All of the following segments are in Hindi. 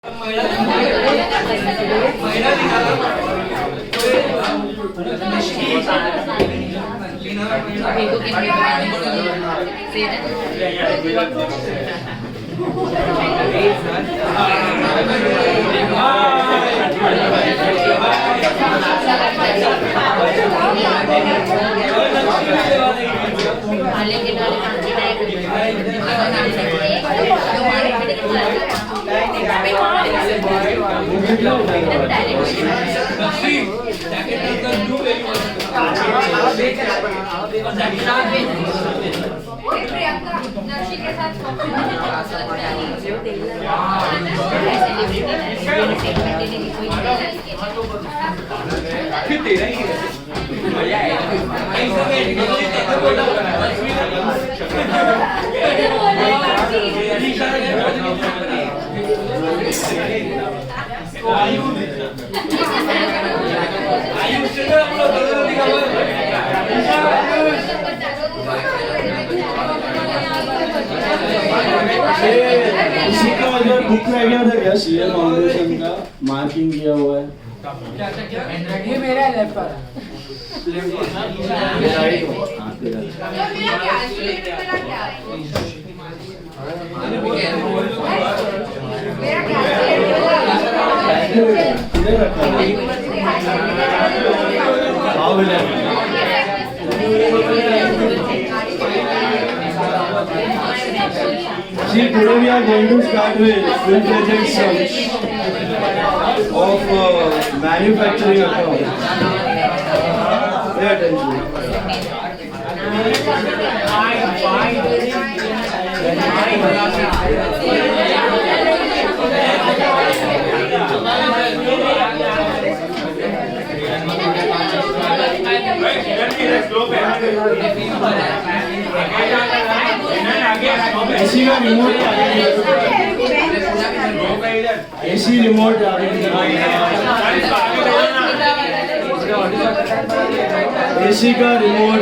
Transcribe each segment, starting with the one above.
बुक में गया था क्या सीए फाउंडेशन का मार्किंग किया हुआ है ये मेरा लेफ्ट पर See, today we are going to start with full-fledged search of manufacturing account. Pay attention. AC का रिमोट एसी रिमोट एसी का remote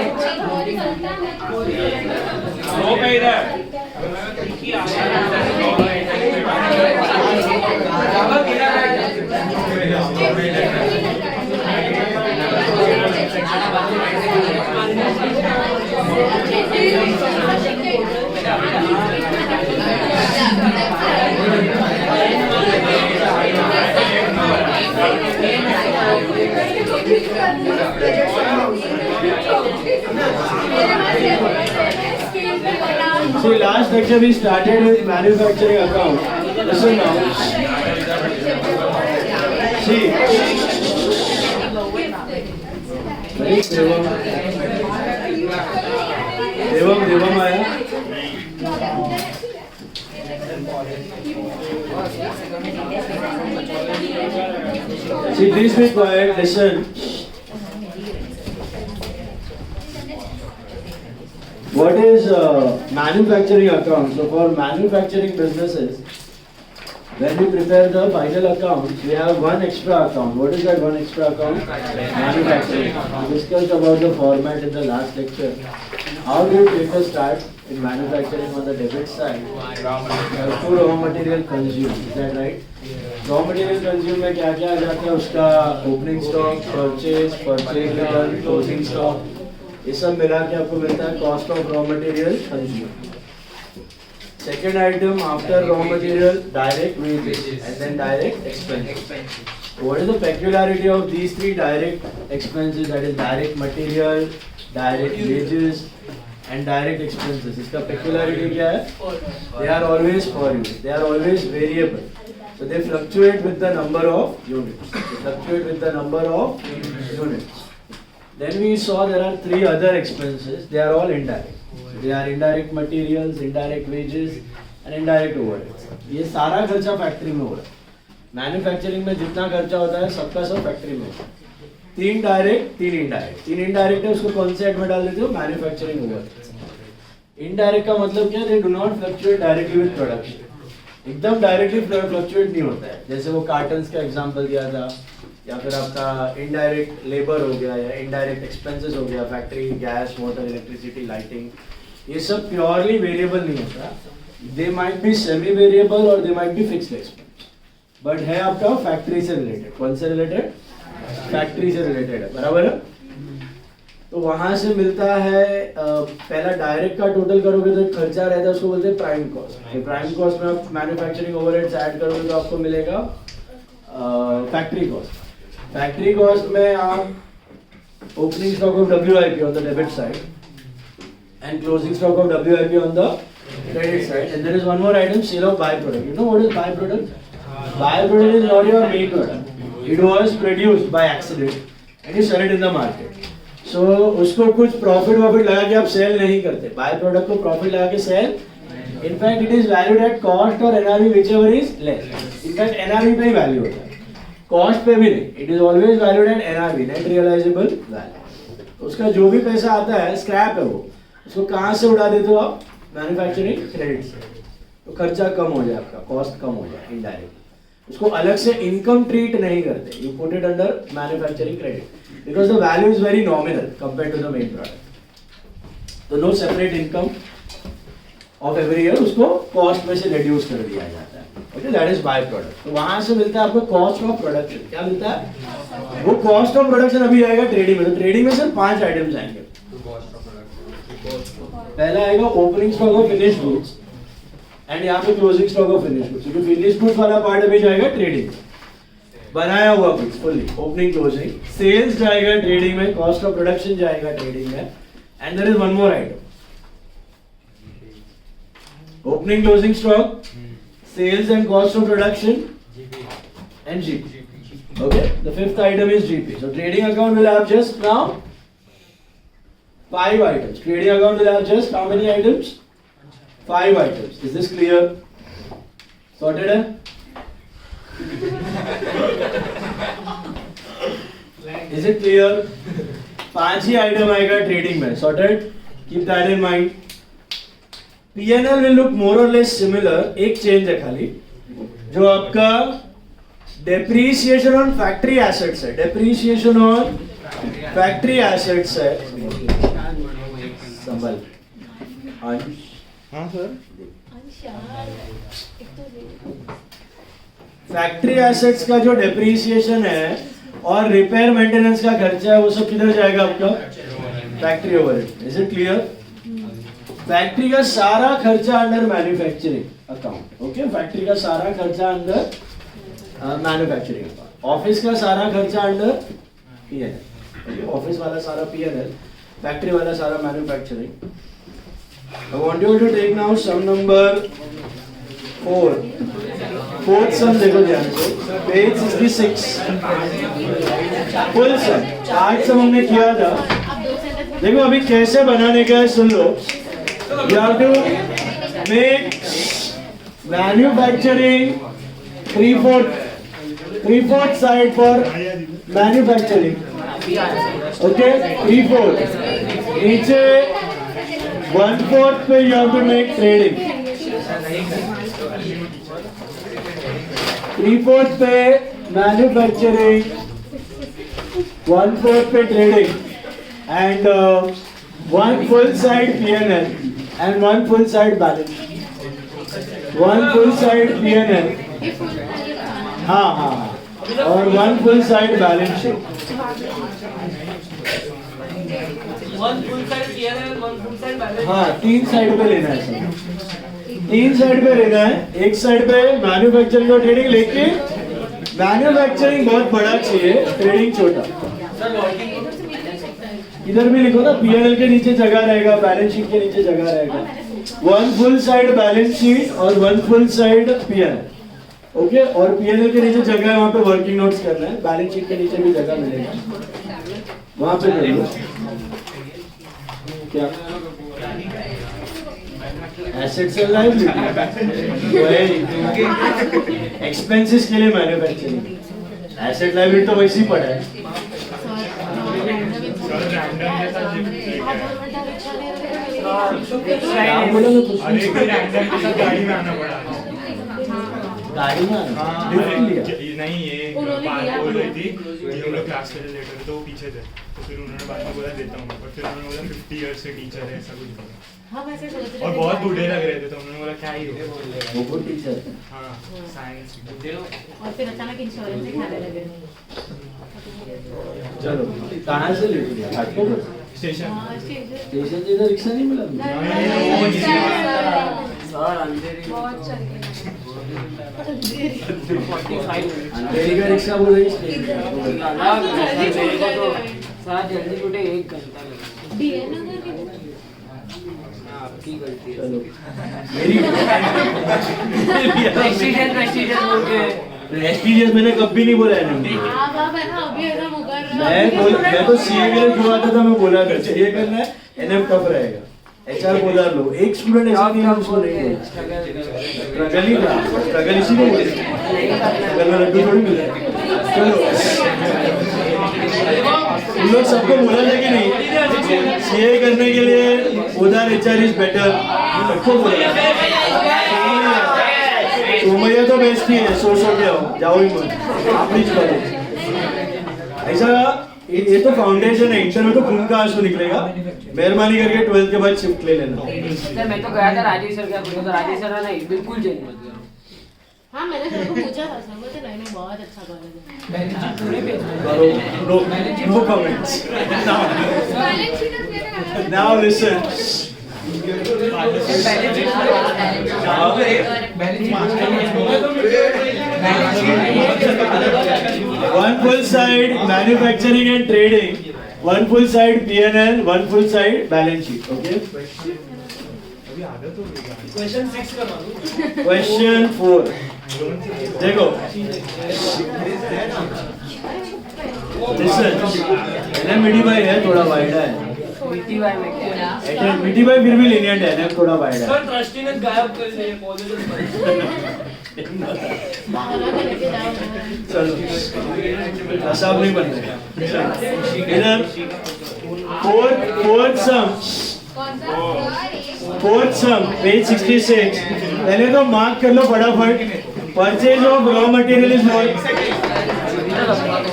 So last lecture we started with manufacturing account. Listen now. See. देवम आया. See, please be quiet. Listen. What is manufacturing account? So for manufacturing businesses, when we prepare the final accounts, we have one extra account. What is that one extra account? Manufacturing. We discussed about the format in the last lecture. How do you take a start in manufacturing on the debit side? To raw material consumed. Is that right? Raw material consumed में क्या क्या आ जाता है? उसका opening stock, purchase return, closing stock. ये सब मिला के आपको मिलता है cost of raw material consumed. Second item after raw material, direct wages and then direct expenses. What is the peculiarity of these three direct expenses? That is direct material, direct wages and direct expenses. इसका peculiarity क्या है? They are always for you. They are always variable. So they fluctuate with the number of units. Then we saw there are three other expenses. They are all indirect. They are indirect materials, indirect wages and indirect overheads. ये सारा खर्चा फैक्ट्री में हो रहा है. मैन्युफैक्चरिंग में जितना खर्चा होता है सबका सब फैक्ट्री में होता है. तीन डायरेक्ट, तीन इनडायरेक्ट है. उसको कौन से हेड में डाल देते हो? Manufacturing overheads. इनडायरेक्ट का मतलब क्या? They do not fluctuate directly with production. एकदम डायरेक्टली फ्लक्चुएट नहीं होता है. जैसे वो कार्टन्स का एग्जांपल दिया था, या फिर आपका इनडायरेक्ट लेबर हो गया या इनडायरेक्ट एक्सपेंसेस हो गया, factory gas, water, electricity, lighting, ये सब प्योरली वेरिएबल नहीं होता. They might be semi variable और they might be fixed expense. But है आपका फैक्ट्री से रिलेटेड। कौन से रिलेटेड? फैक्ट्री से रिलेटेड है, बराबर है। तो वहां से मिलता है पहला डायरेक्ट का टोटल करोगे तो एक खर्चा रहता है, उसको बोलते हैं प्राइम कॉस्ट। प्राइम कॉस्ट में आप मैन्युफैक्चरिंग ओवरहेड्स ऐड करोगे तो आपको मिलेगा फैक्ट्री कॉस्ट। फैक्ट्री कॉस्ट में आप opening stock of WIP on the debit side and closing stock of WIP on the credit side, and there is one more item, sale of byproduct. You know what is byproduct? Byproduct is not your main product. It was produced by accident and you sell it in the market. So उसको कुछ profit लगा के आप sell नहीं करते। byproduct को profit लगा के sell, in fact it is valued at cost or NRV whichever is less. In fact NRV पे ही value होता है, कॉस्ट पे भी नहीं। It is always valued at NRV, net realisable value. उसका जो भी पैसा आता है स्क्रैप है, वो उसको कहाँ से उड़ा देते हो आप? मैन्युफैक्चरिंग क्रेडिट से। तो खर्चा कम हो जाए, आपका कॉस्ट कम हो जाए इनडायरेक्ट। उसको अलग से इनकम ट्रीट नहीं करते, you put it under manufacturing credit because the value is very nominal compare to the main product. तो no separate income of every year, उसको कॉस्ट में से रिड्यूस कर दिया जाता है। Okay, that is by product. तो वहां से मिलता है आपको कॉस्ट ऑफ प्रोडक्शन। क्या मिलता है? वो कॉस्ट ऑफ प्रोडक्शन अभी आएगा ट्रेडिंग में। तो ट्रेडिंग में सिर्फ 5 आइटम्स आएंगे। पहला आएगा opening stock of finished goods and यहाँ पे closing stock of finished goods. क्योंकि फिनिश्ड गुड्स वाला पार्ट अभी जाएगा ट्रेडिंग, बनाया हुआ goods fully opening closing. Sales जाएगा ट्रेडिंग में, कॉस्ट ऑफ प्रोडक्शन जाएगा ट्रेडिंग में, and there is one more item, opening closing stock, sales and cost of production, and GP. Okay, the fifth item is GP. So trading account will have just now 5 items. Trading account will have just how many items? 5 items. Is this clear? Sorted है? Is it clear? 5 he item आएगा trading में. Sorted? Keep that in mind. P&L will look more or less similar. एक चेंज है खाली, जो आपका डेप्रीसिएशन ऑन फैक्ट्री एसेट्स है। डेप्रीसिएशन ऑन फैक्ट्री एसेट्स है। संभल हाँ सर, फैक्ट्री एसेट्स का जो डेप्रीसिएशन है और रिपेयर मेंटेनेंस का खर्चा है वो सब किधर जाएगा? आपका factory overhead. Is it clear? Factory का सारा खर्चा under manufacturing account. Okay, factory का सारा खर्चा अंडर मैन्युफैक्चरिंग अकाउंट। ऑफिस का सारा खर्चा अंडर P&L। ऑफिस वाला सारा P&L, फैक्ट्री वाला सारा manufacturing. I want you to take now sum number 4. Fourth सम देखो ध्यान से, पेज 66 फुल सम। 8 सम हमने किया था। देखो अभी कैसे बनाने का है सुन लो। You have to make manufacturing 3/4 side for manufacturing. Okay, 3/4. नीचे 1/4 पे you have to make trading. 3/4 पे manufacturing, 1/4 पे trading, and 1 full side P&L and 1 full side balance sheet. 1 full side P&L, हाँ, और 1 full side balance sheet. 1 full side P&L and 1 full side balance sheet. हाँ, 3 साइड पे लेना है सर। 3 साइड पे लेना है। एक साइड पे मैन्युफैक्चरिंग और ट्रेडिंग, लेकिन मैन्युफैक्चरिंग बहुत बड़ा चाहिए, ट्रेडिंग छोटा। इधर भी लिखो ना, P&L के नीचे जगह रहेगा, बैलेंस शीट के नीचे जगह रहेगा। 1 फुल साइड बैलेंस शीट और 1 फुल साइड P&L। ओके, और P&L के नीचे जगह है, वहाँ पे वर्किंग नोट्स करना है। बैलेंस शीट के नीचे भी जगह मिलेगा, वहाँ पे कर लो। क्या एसेट्स एंड लायबिलिटी, एक्सपेंसेस के लिए मैन्युफैक्चरिंग। एसेट लायबिलिटी तो वैसे ही पड़ा है। गाड़ी में नहीं, ये बात बोल रही थी कि हम लोग क्लास के लेटर तो पीछे थे, तो फिर उन्होंने बाद में बोला देता हूँ, पर फिर उन्होंने बोला 50 ईयर्स से टीचर है, ऐसा कुछ बोला। हम ऐसे सोच रहे और थे बहुत कि- बूढ़े लग रहे थे तो उन्होंने बोला क्या ही हो वो टीचर है। हाँ साइंस और फिर अचानक इंश्योरेंस ही खाने लगे। चलो कहाँ से ले लिया घाटकोट स्टेशन हाँ, स्टेशन। स्टेशन से इधर रिक्शा नहीं मिला मुझे। बहुत चल गए। अंधेरी का रिक्शा बोल रही स्टेशन का। आप तो जल्दी छूट गए थे भाई। सारा जल्दी छूटे 1 घंटा लगा। DN नगर के आपकी गलती है। चलो मेरी प्रेस्टीजियस बोल के प्रेस्टीजियस मैंने कभी नहीं बोला है ना। आप है ना अभी ऐसा मुकर रहे हो। मैं तो सीए के लिए जो आता था मैं बोला कर ये करना है एनएम टफ रहेगा एचआर बोला लो एक स्टूडेंट ऐसा नहीं है उसको नहीं बोला स्ट्रगल ही था स्ट्रगल इसीलिए बोले स्ट्रगल में लड्डू थोड़ी मिला चलो तुम लोग सबको बोला था कि नहीं सीए करने के लिए उधर एचआर इज बेटर सबको बोला सोमैया तो बेस्ट ही है सो के आओ जाओ ही मत आप नहीं करो ऐसा ये तो फाउंडेशन है इंटर में तो खून का आंसू निकलेगा मेहरबानी करके 12th के बाद शिफ्ट ले लेना सर मैं तो गया था राजेश सर क्या बोला तो राजेश सर नहीं बिल्कुल चेंज मत करो। हाँ मैंने सर को पूछा था सर बोलते नहीं नहीं बहुत अच्छा कॉलेज है। करो no comments now listen one full side manufacturing and trading, one full side P&L, one full side balance sheet. Okay. Question 6 करवा दो Question 4. देखो. Listen. NMDB है थोड़ा वाइड है. वीटीवाई में क्या NMDB फिर भी lenient है, NM थोड़ा वाइड है. सर ट्रस्टी ने गायब कर दिया कॉलेज बाहर आके लेके जाओ। चलो हिसाब नहीं बन रहा इधर फोर्थ सम पेज 66 पहले तो मार्क कर लो फटाफट purchase of raw material is not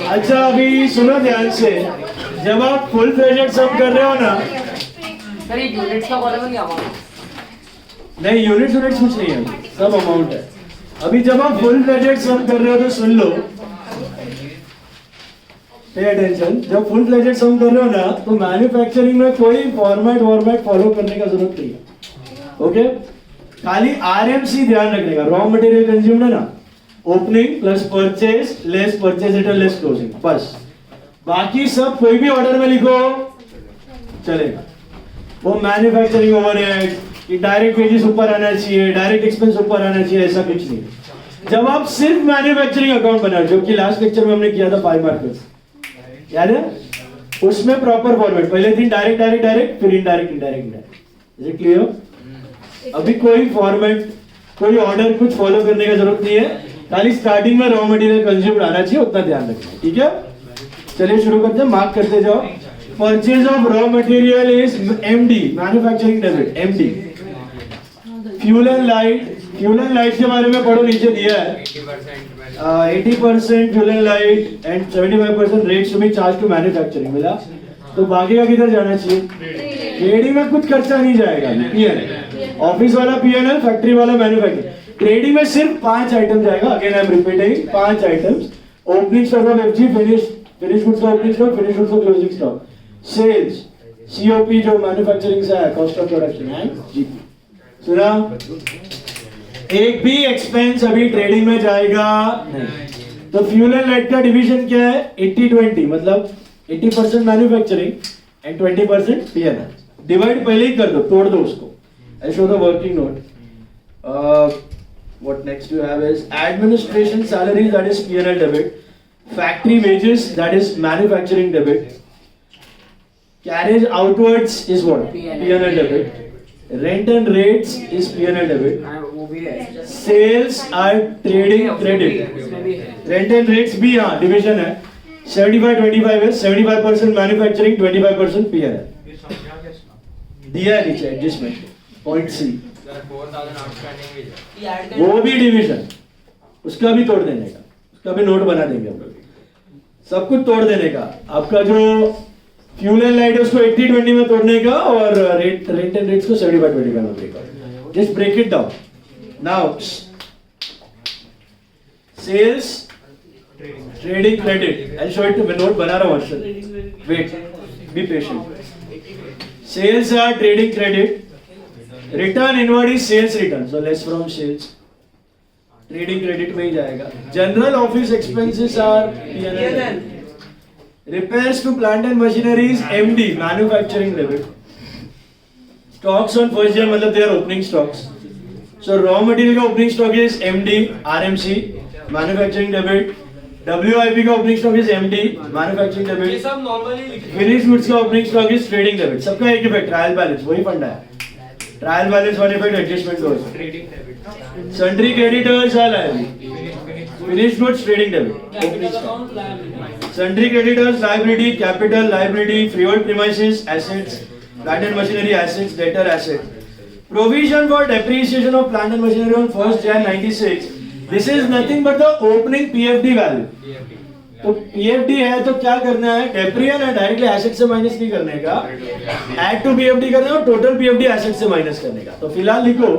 अच्छा अभी सुनो ध्यान से जब आप फुल फ्लेजेड सम कर रहे हो ना सर ये यूनिट्स का कॉलम क्या हुआ नहीं यूनिट्स कुछ नहीं है सब अमाउंट है अभी जब आप फुल फ्लेजेड सम कर रहे हो तो सुन लो पे अटेंशन जब फुल फ्लेजेड सम कर रहे हो ना तो मैन्युफैक्चरिंग में कोई फॉर्मेट फॉलो करने का जरूरत नहीं है ओके खाली आरएमसी ध्यान रखने का रॉ मटेरियल कंज्यूम्ड है ना opening plus purchase less purchase return less closing बस बाकी सब कोई भी ऑर्डर में लिखो चलेगा वो मैन्युफैक्चरिंग ओवरहेड कि डायरेक्ट वेजेस ऊपर आना चाहिए डायरेक्ट एक्सपेंस ऊपर आना चाहिए ऐसा कुछ नहीं जब आप सिर्फ मैन्युफैक्चरिंग अकाउंट बनाओ जो कि लास्ट लेक्चर में हमने किया था 5 मार्कर्स याद है उसमें प्रॉपर फॉर्मेट पहले थी डायरेक्ट फिर इनडायरेक्ट इज इट क्लियर अभी कोई फॉर्मेट कोई ऑर्डर कुछ फॉलो करने का जरूरत नहीं है खाली स्टार्टिंग में रॉ मटेरियल कंज्यूम्ड आना चाहिए उतना ध्यान रखना ठीक है चलिए शुरू करते हैं मार्क करते जाओ purchase of raw material is MD manufacturing debit MD fuel and light के बारे में पढ़ो नीचे दिया है 80% fuel and light and 75% rates to be charge to manufacturing मिला तो बाकी का किधर जाना चाहिए ट्रेडिंग में कुछ खर्चा नहीं जाएगा पीएनएल ऑफिस वाला पीएनएल फैक्ट्री वाला मैन्युफैक्चरिंग ट्रेडिंग में सिर्फ 5 आइटम जाएगा again I am repeating 5 items opening stock of FG finish goods का ओपनिंग स्टॉक फिनिश गुड्स का क्लोजिंग स्टॉक सेल्स सीओपी जो मैन्युफैक्चरिंग से है cost of production and GP सुना एक भी एक्सपेंस अभी ट्रेडिंग में जाएगा नहीं तो फ्यूल एंड लाइट का डिवीजन क्या है 80-20 मतलब 80% मैन्युफैक्चरिंग एंड 20% पीएनएल डिवाइड पहले ही कर दो तोड़ दो उसको I show the working note what next you have is administration salaries that is PNL debit factory wages that is manufacturing debit carriage outwards is what PNL debit rent and rates is P&L debit वो भी है sales are trading credit उसमें भी है rent and rates भी हाँ division है 75-25 है 75% manufacturing 25% P&L दिया है नीचे adjustment point C वो भी division उसका भी तोड़ देने का उसका भी नोट बना देंगे हम सब कुछ तोड़ देने का आपका जो फ्यूल एंड लाइट उसको 80-20 में तोड़ने का और रेंट एंड रेट्स को 75-20 का break just break it down now sales trading credit I show it मैं नोट बना रहा हूं wait be patient sales are trading credit return inward is sales return so less from sales trading credit में ही जाएगा general office expenses are P&L repairs to plant and machinery is MD manufacturing debit stocks on first year मतलब they are opening stocks so raw material का opening stock is MD RMC manufacturing debit WIP का opening stock is MD manufacturing ये debit सब नॉर्मली लिखे finished goods का opening stock is trading debit सबका एक इफेक्ट ट्रायल बैलेंस वही फंडा है trial balance one effect adjustment goes trading debit sundry creditors are liability finished goods trading debit opening stock account liability Sundry creditors, liability, capital, liability, freehold premises, assets, plant and machinery, assets, debtor, asset. Provision for depreciation of plant and machinery on 1st Jan 96. This is nothing but the opening PFD value. तो PFD है तो क्या करना है? डेप्रियन है डायरेक्टली एसेट से माइनस नहीं करने का, ऐड टू PFD करना है और टोटल PFD एसेट से माइनस करने का. तो फिलहाल लिखो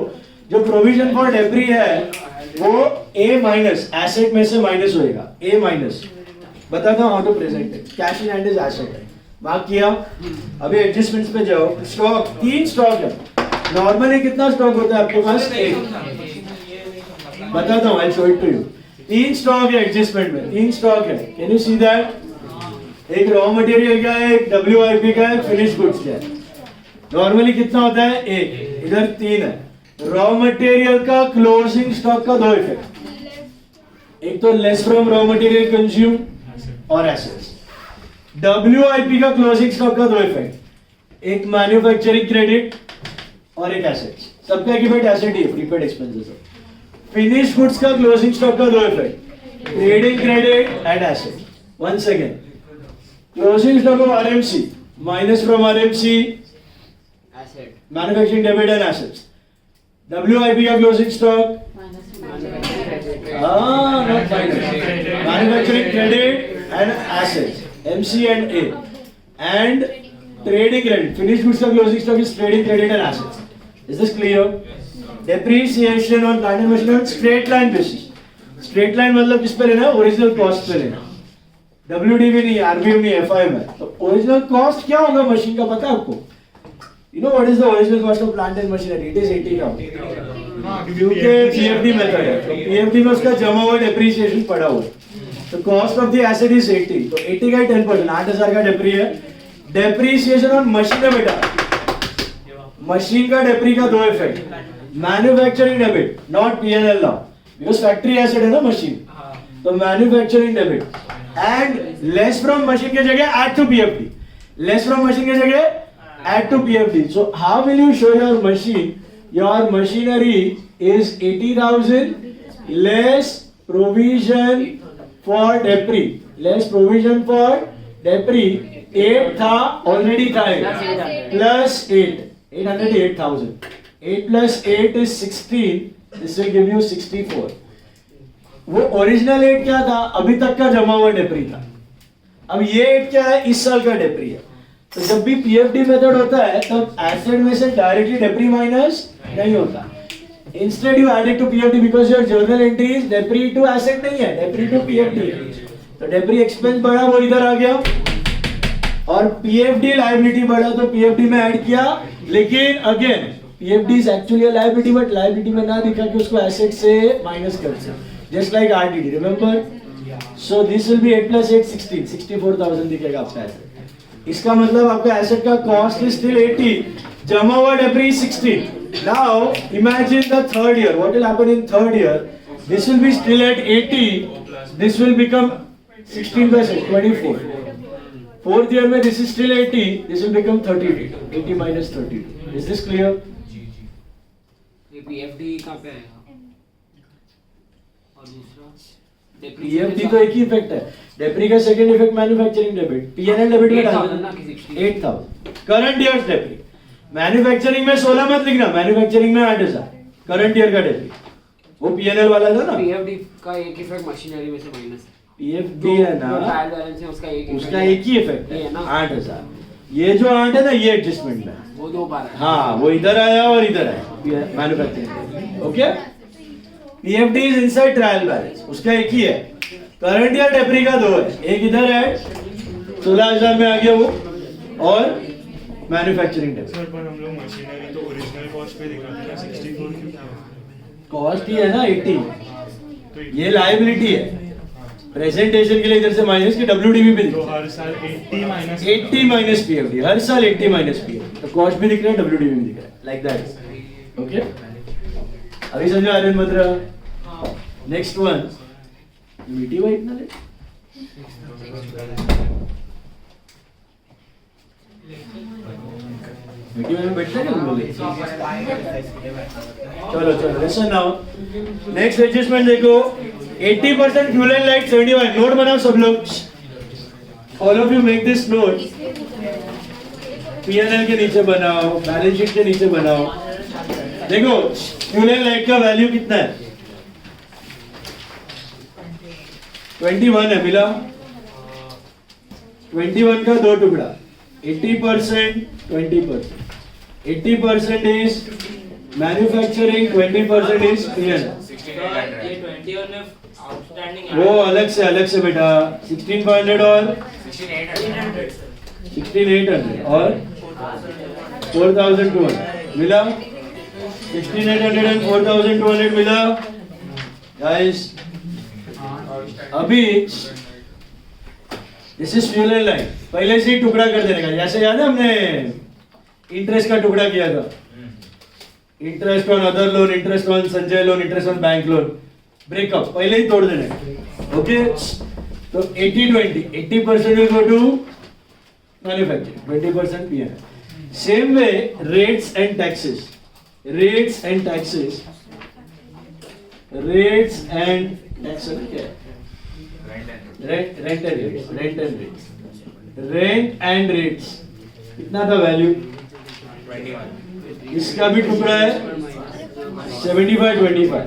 जो प्रोविजन फॉर डेप्री है वो A माइनस एसेट में से माइनस होएगा A माइनस. बताता हूँ how to present it. Cash in hand is asset है मार्क किया. अभी एडजस्टमेंट्स पे जाओ. स्टॉक 3 स्टॉक है. नॉर्मली कितना स्टॉक होता है आपके पास? 1. बताता हूँ I show it to you. 3 stock है एडजस्टमेंट में. 3 स्टॉक है. Can you see that? एक रॉ मटेरियल का है, एक WIP का है, फिनिश गुड्स का है. नॉर्मली कितना होता है? 1. इधर 3 है. रॉ मटेरियल का क्लोजिंग स्टॉक का 2 इफेक्ट. एक तो less from raw material consume और एसेट्स. WIP का क्लोजिंग स्टॉक का 2 इफेक्ट. एक मैन्युफैक्चरिंग क्रेडिट और एक एसेट्स. सबका एक इफेक्ट एसेट ही है प्रीपेड एक्सपेंसेस. फिनिश गुड्स का क्लोजिंग स्टॉक का 2 effect. Trading credit and asset. One second. Closing stock of RMC minus from RMC asset manufacturing debit and assets. WIP का closing stock not finance. Manufacturing credit and assets, MC and A, and trading credit. Finished goods का closing stock is trading credit and assets. Is this clear? Depreciation on plant and machinery on straight line basis. Straight line मतलब किस पे लेना? Original cost पे लेना. WDV नहीं, RVM नहीं, FIM है. तो original cost क्या होगा मशीन का पता है आपको? You know what is the original cost of plant and machinery? It is 80,000. क्योंकि PFD मेथड है तो PFD में उसका जमा हुआ डेप्रिसिएशन पड़ा हुआ है. तो cost of the asset is 80. तो 80 का 10% 8,000 का डेप्री है. डेप्रिसिएशन ऑन मशीन है बेटा. मशीन का डेप्री का 2 effect. Manufacturing debit not P&L now because factory asset है ना मशीन. तो manufacturing debit and less from machine के जगह add to PFD. Less from machine के जगह add to PFD. So how will you show your machine? Your machinery is 80,000 less provision for debris. Less provision for debris. 8 था already था plus 8. 808,000. 8 plus 8 is 16. This will give you 64. वो original 8 क्या था? अभी तक का जमा हुआ डेप्री था. अब ये 8 क्या है? इस साल का डेप्री है. तो जब भी PFD मेथड होता है तब एसेट में से डायरेक्टली डेप्री माइनस नहीं होता. Instead you add it to PFD because your journal entry is depre to asset नहीं है, डेप्री टू PFD. तो डेप्री एक्सपेंस बढ़ा वो इधर आ गया और PFD लायबिलिटी बढ़ा तो PFD में ऐड किया. लेकिन again PFD is actually a liability but liability में ना दिखा कि उसको एसेट से माइनस कर सकते. Just like RDD remember. So this will be 8 plus 8 16 64,000 दिखेगा आपका एसेट. इसका मतलब आपका एसेट का कॉस्ट इज स्टिल 80. जमा हुआ डेप्री 16. Now imagine the third year. What will happen in third year? This will be still at 80. This will become 16 plus 8, 24. Fourth year में this is still 80. This will become 32. 80 minus 32. Is this clear? ये PFD कहाँ पे आएगा? और दूसरा PFD तो एक ही इफेक्ट है. डेप्री का second effect manufacturing debit. P&L debit में डालना 8,000. Current year डेप्री. मैन्युफैक्चरिंग में 16 मत लिखना. मैन्युफैक्चरिंग में 8,000. करंट ईयर का डेप्री. वो P&L वाला था ना. PFD का एक इफेक्ट मशीनरी में से माइनस. PFD है ना. ट्रायल बैलेंस है उसका एक ही इफेक्ट है 8,000. ये जो 8 है ना ये एडजस्टमेंट है, वो 2 बार है। हाँ वो इधर आया और इधर आया manufacturing. Okay, PFD is inside trial balance, उसका एक ही है। करंट या टेपरी का 2 है, एक इधर है 16,000 में आ गया वो, और मैन्युफैक्चरिंग टेपरी। सर पर हम लोग मशीनरी तो ओरिजिनल कॉस्ट पे दिखाते हैं 64 क्यों? कॉस्ट ही है ना 80, तो ये लायबिलिटी है। प्रेजेंटेशन के लिए इधर से माइनस की डब्ल्यूडीबी भी तो दिखता है। हर साल 80 माइनस पीएफडी, हर साल 80 माइनस पीएफडी, तो कॉस्ट भी दिख रहा है डब्ल्यूडीबी भी दिख रहा है, लाइक दैट। ओके, अभी समझो आर्यन मद्रा। नेक्स्ट वन, मीठी वाइट ना ले, मीठी वाइट में बैठते हैं तुम लोग। चलो चलो लिसन नाउ, नेक्स्ट एडजस्टमेंट देखो। 80% फ्यूल एंड लाइट 75, नोट बनाओ सब लोग, all of you make this note. PNL के नीचे बनाओ, बैलेंस शीट के नीचे बनाओ। देखो फ्यूल एंड लाइट का वैल्यू कितना है, 21 है, मिला 21 का 2 टुकड़ा, 80% 20%, 80% इज मैन्युफैक्चरिंग, 20% इज पीएनएल। ये 21 में आउटस्टैंडिंग वो अलग से बेटा, 16,500 और 16,800 और 4,200 मिला, 16,800 एंड 4,200 मिला गाइस। अभी this is fuel and light, पहले से ही टुकड़ा कर देने का, जैसे याद है हमने इंटरेस्ट का टुकड़ा किया था, interest on other loan, interest on Sanjay loan, interest on bank loan, breakup पहले ही तोड़ देने। ओके, तो 80-20, 80% will go to manufacturing, 20% P&L. Same way, rates and taxes, rates and taxes, rates and taxes क्या है? Rent and rates, rent and rates, rent and rates, कितना था वैल्यू? 21। इसका भी टुकड़ा है 75-25,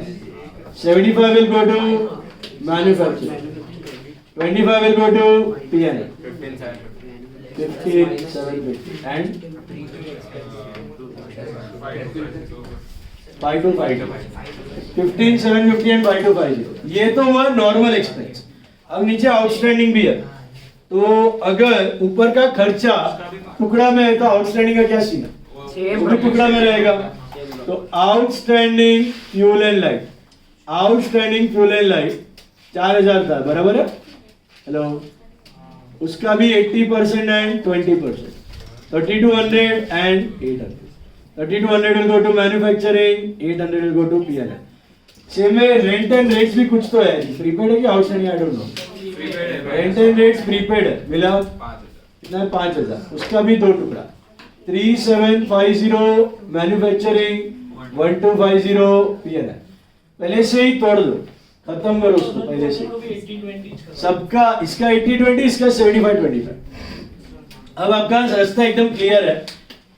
75 will go to manufacturing, 25 will go to P&L, 15,750 and 5,250, 15,750 and 5,250। ये तो हुआ नॉर्मल एक्सपेंस। अब नीचे आउटस्टैंडिंग भी है, तो अगर ऊपर का खर्चा टुकड़ा में है तो आउटस्टैंडिंग का क्या सीन है, वो भी टुकड़ा में रहेगा। तो outstanding fuel and light, outstanding fuel and light 4,000 था, बराबर है? हेलो, उसका भी 80% and 20%, 3,200 and 800, 3,200 will go to manufacturing, 800 will go to P&L। Same में रेंट एंड रेट्स भी कुछ तो है, प्रीपेड है कि outstanding, I don't know. Rent and rates prepaid है, मिला कितना है 5,000, उसका भी 2 टुकड़ा, 3,750 मैन्युफैक्चरिंग, 1,250 P&L। पहले से ही तोड़ दो, खत्म करो उसको पहले से, सबका इसका 80-20, इसका 75-25। अब आपका रास्ता एकदम क्लियर है,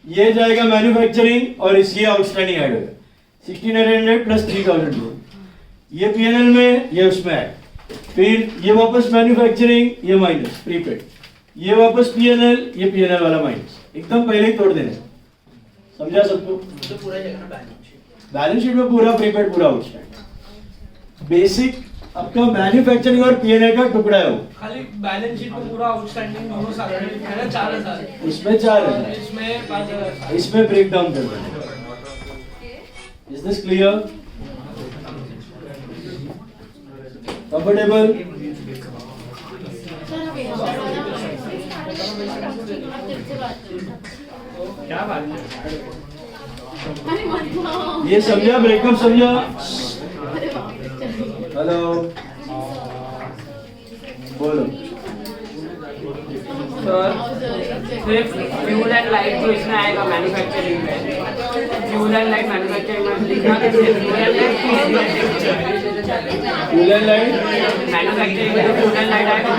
ये जाएगा मैन्युफैक्चरिंग और इसकी आउटस्टैंडिंग ऐड होगा, 1,600 प्लस 3,000, ये पीएनएल में, ये उसमें ऐड, फिर ये वापस मैन्युफैक्चरिंग, ये माइनस प्रीपेड, ये वापस पीएनएल, ये पीएनएल वाला माइनस, एकदम पहले ही तोड़ देने। समझा सबको? तो पूरा जगह बैलेंस शीट में पूरा प्रीपेड, पूरा आउटस्टैंडिंग, बेसिक आपका मैन्युफैक्चरिंग और पीएनएल का टुकड़ा है वो। खाली बैलेंस शीट में पूरा आउटस्टैंडिंग दोनों सारे है ना 4,000, इसमें 4,000, इसमें 5,000, इसमें ब्रेक डाउन कर देना। Is this clear? Comfortable? Sir अभी हमारा वाला आप तेरे से बात करो। क्या बात है? अरे मत मारो। ये समझा, ब्रेकअप समझा? अरे बाप रे, चलो। हेलो, बोलो। सिर्फ फ्यूल एंड लाइट जो इसमें आएगा मैन्युफैक्चरिंग में, फ्यूल एंड लाइट मैन्युफैक्चरिंग में लिखना कैसे? Fuel and light fuel and light manufacturing में फ्यूल एंड लाइट आएगा,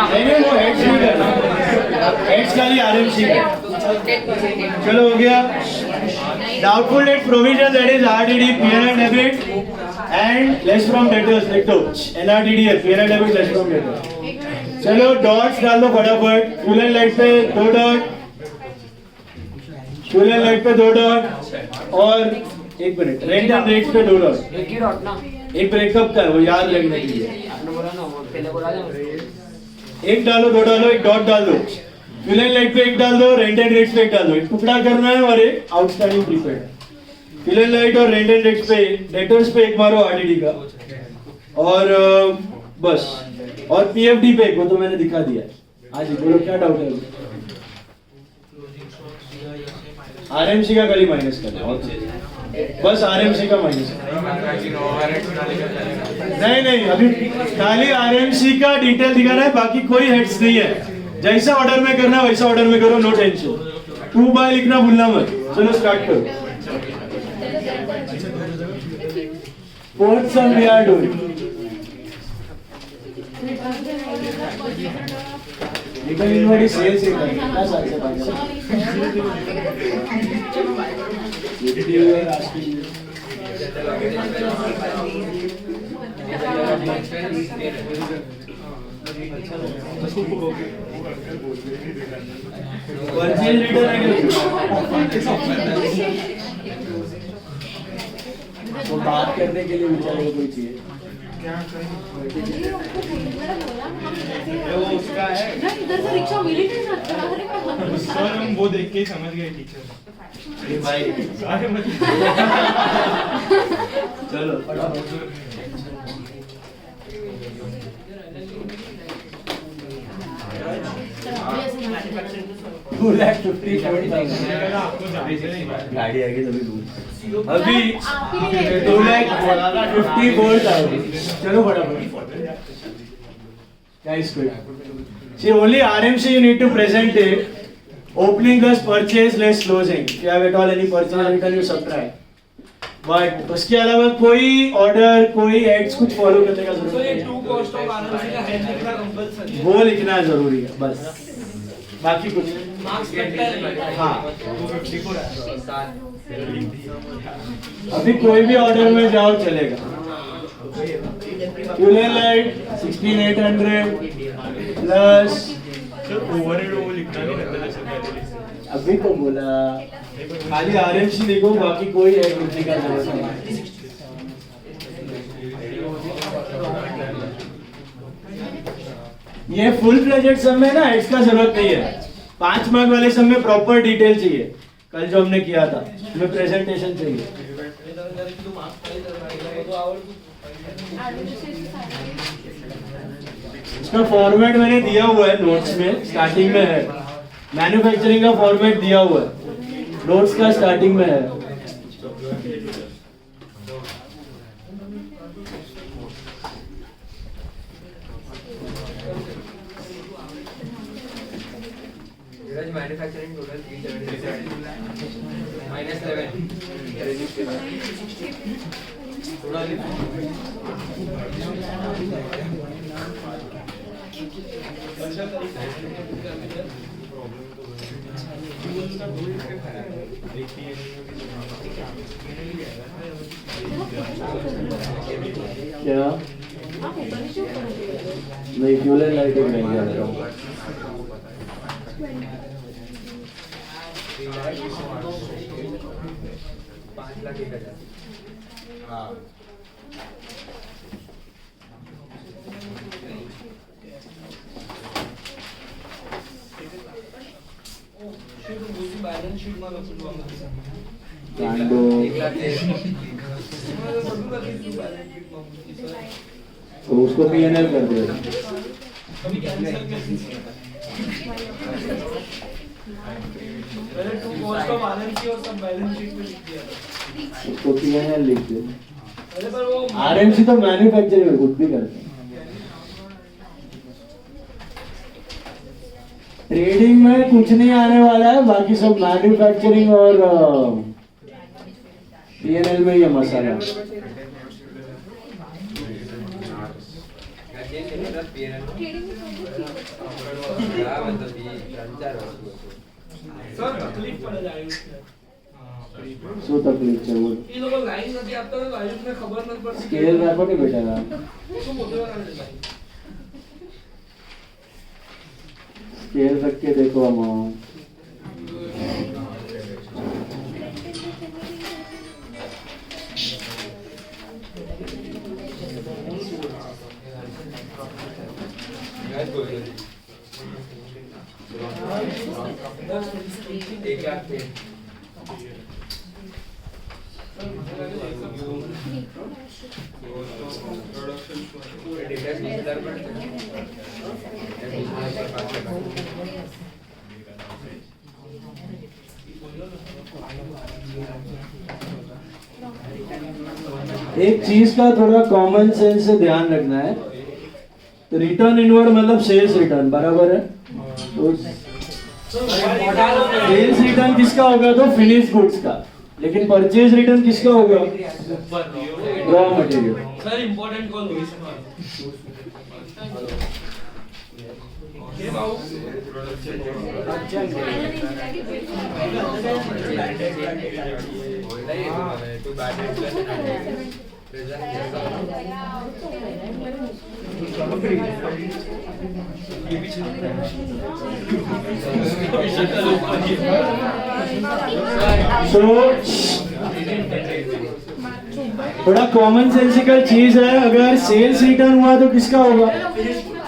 नहीं वो हेड शीट है, हेड्स खाली आरएम शीट है। चलो हो गया। Doubtful debt provision, that is RDD, PNL debit and less from debtors, लिख दो। एनआरडीडी है, PNL debit less from debtors. चलो डॉट्स डाल दो फटाफट। फुल एंड लाइट पे 2 डॉट, फुल एंड लाइट पे 2 डॉट, और 1 मिनट रेंट एंड रेट्स पे 2 डॉट। एक ही डॉट ना, एक ब्रेकअप का है, वो याद रखने के लिए। आपने बोला ना, वो पहले बोला था। 1 डालो, 2 डालो, 1 डॉट डाल दो। फुल एंड लाइट पे 1 डाल दो, रेंट एंड रेट्स पे 1 डाल दो। एक टुकड़ा करना है और एक outstanding prepaid. Full and light और रेंट एंड रेट्स पे डेटर्स पे 1 मारो आरडीडी का, और बस। और पीएफडी पे वो तो मैंने दिखा दिया है। हाँ जी बोलो, क्या डाउट है? आरएमसी का खाली माइनस करना, और बस आरएमसी का माइनस करना। नहीं, अभी खाली आरएमसी का डिटेल दिखाना है, बाकी कोई हेड्स नहीं है। जैसा ऑर्डर में करना है वैसा ऑर्डर में करो, नो टेंशन। 2 बाय लिखना भूलना मत। चलो स्टार्ट करो। Fourth sum we are doing. Little inward is sales income. क्या साल से बात परचेज रिटर्न है तो बात करने के लिए बेचारे को कोई चाहिए। वो उसका है इधर से रिक्शा मिली नहीं ना। सर, हम वो देख के ही समझ गए टीचर। अरे भाई सारे मतलब चलो फटाफट। 2,50,000 आपको गाड़ी आएगी तभी दूर। अभी 2,50,000। चलो फटाफट। Guys, quick. See, only RMC you need to present it. Opening plus purchase less closing. If you have at all any purchase return, you subtract. But उसके अलावा कोई ऑर्डर, कोई एड्स कुछ फॉलो करने का जरूरत नहीं है। वो लिखना जरूरी है बस, बाकी कुछ हाँ। अभी कोई भी ऑर्डर में जाओ चलेगा। यूनियन लाइट 16,800 प्लस ओवरहेड वो लिखना नहीं रहता है सर। अभी तो बोला खाली आरएमसी लिखो, बाकी कोई ऐड लिखने का जरूरत नहीं। ये फुल प्रोजेक्ट सब में ना एड्स का जरूरत नहीं है। 5 मार्क वाले सब में प्रॉपर डिटेल चाहिए। कल जो हमने किया था उसमें प्रेजेंटेशन चाहिए। इसका फॉर्मेट मैंने दिया हुआ है नोट्स में, स्टार्टिंग में है। मैन्युफैक्चरिंग का फॉर्मेट दिया हुआ है, नोट्स का स्टार्टिंग में है। मैन्युफैक्चरिंग टोटल 377 -11 क्या नहीं, फ्यूल एंड लाइटिंग नहीं जा रहा हूँ। 5,01,000। हाँ बैलेंस शीट में तो उसको पीएनएल कर दो। पहले 2 कॉस्ट ऑफ आरएमसी और सब बैलेंस शीट में लिख दिया था। उसको पीएनएल लिख दो। अरे पर वो आरएमसी तो मैन्युफैक्चरिंग खुद भी करते हैं। ट्रेडिंग में कुछ नहीं आने वाला है, बाकी सब मैन्युफैक्चरिंग और पीएनएल में ये मसाला। सर तकलीफ पड़ जाएगी શું તકલીફ છે બોલ? ये लोगों लाइन નથી આપતા તો लाइन में खबर न पड़ती સ્કેલ રાખો ને બેટા। શું મોટો स्केल रख के देखो अमाउंट. एक चीज का थोड़ा कॉमन सेंस से ध्यान रखना है. तो रिटर्न इनवर्ड मतलब सेल्स रिटर्न, बराबर है. तो सेल्स रिटर्न किसका होगा? तो फिनिश गुड्स का. लेकिन परचेज रिटर्न किसका होगा? Raw material. Sir important call हुई थोड़ा कॉमन सेंसिकल चीज है. अगर सेल्स रिटर्न हुआ तो किसका होगा?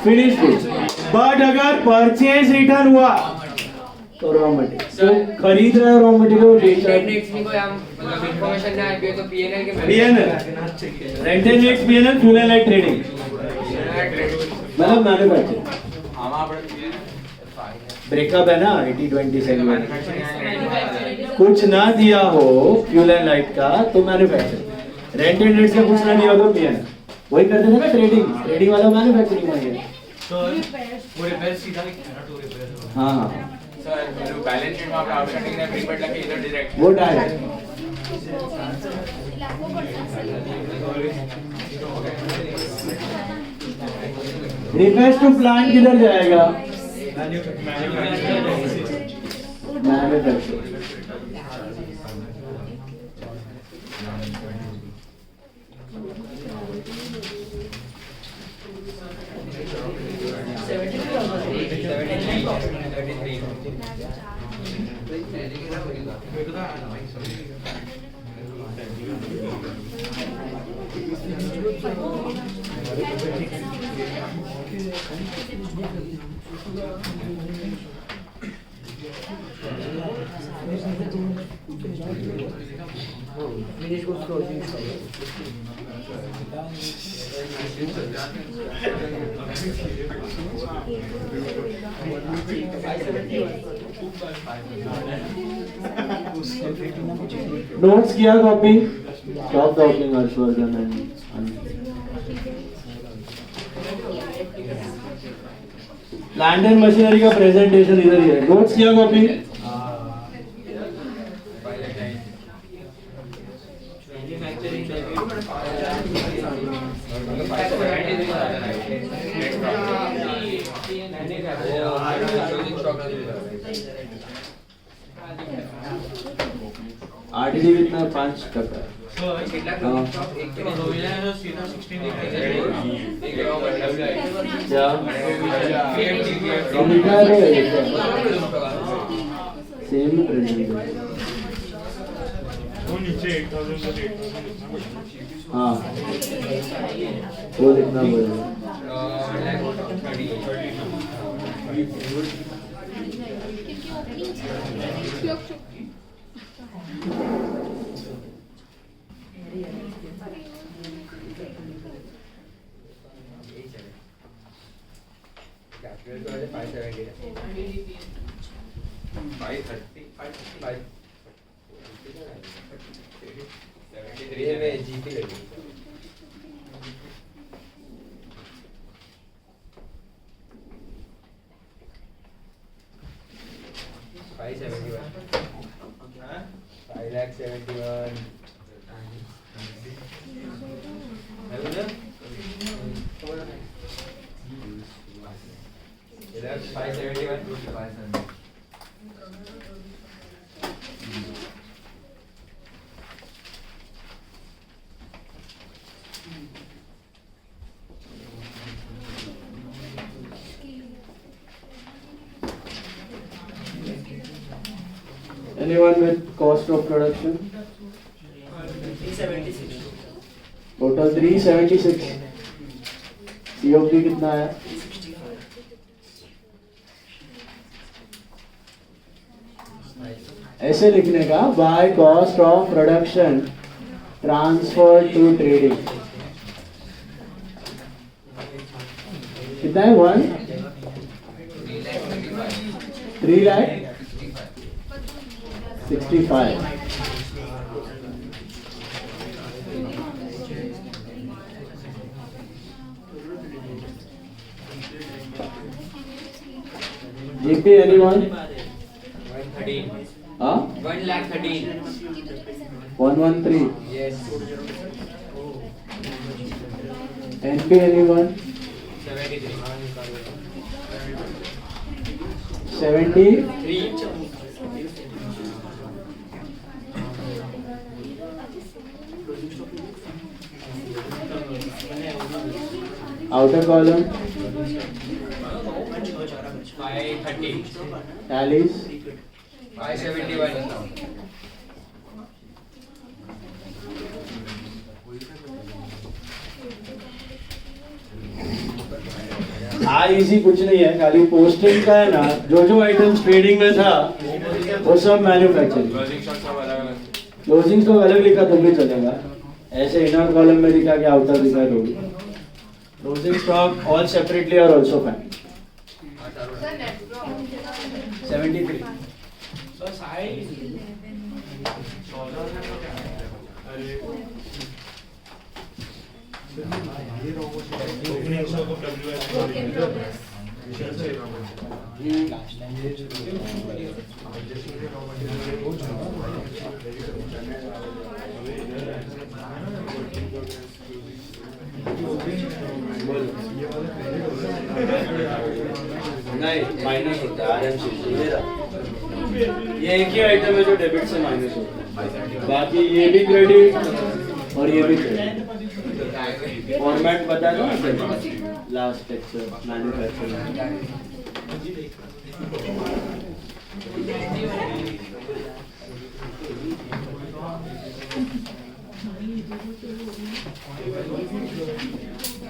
Finish goods. बट अगर परचेज रिटर्न हुआ तो रॉ मटेरियल. तो खरीद रहे हो रॉ मटेरियल, बेच रहे इन्फॉर्मेशन नहीं आती तो पीएनएल के PNL, rent and next PNL, fuel and light trading मतलब मैन्युफैक्चरिंग. ब्रेकअप है ना 80-20 में. कुछ ना दिया हो फ्यूल एंड लाइट का तो मैन्युफैक्चरिंग. रेंट एंड नेट से कुछ ना दिया हो तो पीएनएल. वही करते थे ना ट्रेडिंग. ट्रेडिंग वाला मैन्युफैक्चरिंग में गया. वो रिपेयर सीधा लिखते हैं ना, टू रिपेयर. हाँ हाँ सर जो बैलेंस शीट में आपने आउटस्टैंडिंग ने प्रीपेड लगे इधर डायरेक्ट वो डायरेक्ट. रिक्वेस्ट टू प्लांट किधर जाएगा? मैन्युफैक्चरिंग. नोट्स किया copy? Stop the opening Harshvardhan and plant and machinery का प्रेजेंटेशन इधर ही है. नोट्स किया कॉपी? आरटीडी कितना? 5 सेम प्रेजेंटेशन. वो नीचे 8000 से 8000. हाँ वो लिखना पड़ेगा. Anyone with cost of production? 376. Total 376. COP कितना है? 365. ऐसे लिखने का by cost of production transferred to trading. कितना है? 3 lakh 65. GP anyone? 113. Huh? 1,13,000. 113. Yes. NP anyone? 70. 3. Outer column. 530. Tallies. 571. Easy कुछ नहीं है, खाली पोस्टिंग का है ना, जो जो आइटम्स ट्रेडिंग में था वो सब मैन्युफैक्चरिंग. क्लोजिंग तो अलग लिखा तो भी चलेगा, ऐसे इनर कॉलम में लिखा कि आउटर लिखा तो भी. क्लोजिंग स्टॉक ऑल सेपरेटली और also fine. 73. So size. Opening stock of WIP. नहीं, माइनस होता है आरएमसी. ये एक ही आइटम है जो डेबिट से माइनस होता है, बाकी ये भी क्रेडिट और ये भी क्रेडिट. फॉर्मेट बता दो लास्ट लेक्चर मैन्युफैक्चरिंग.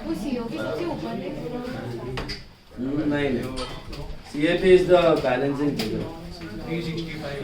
वो सीओपी सबसे ऊपर है. नहीं, CAP is the balancing figure. 365.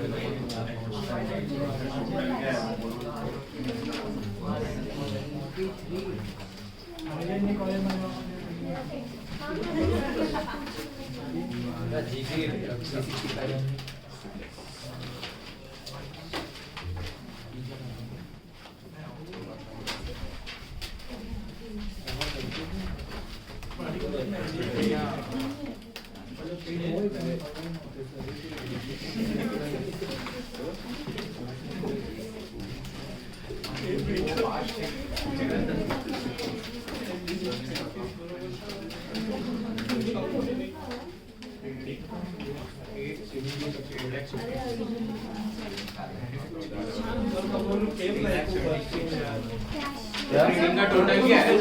Reading का टोटल क्या है?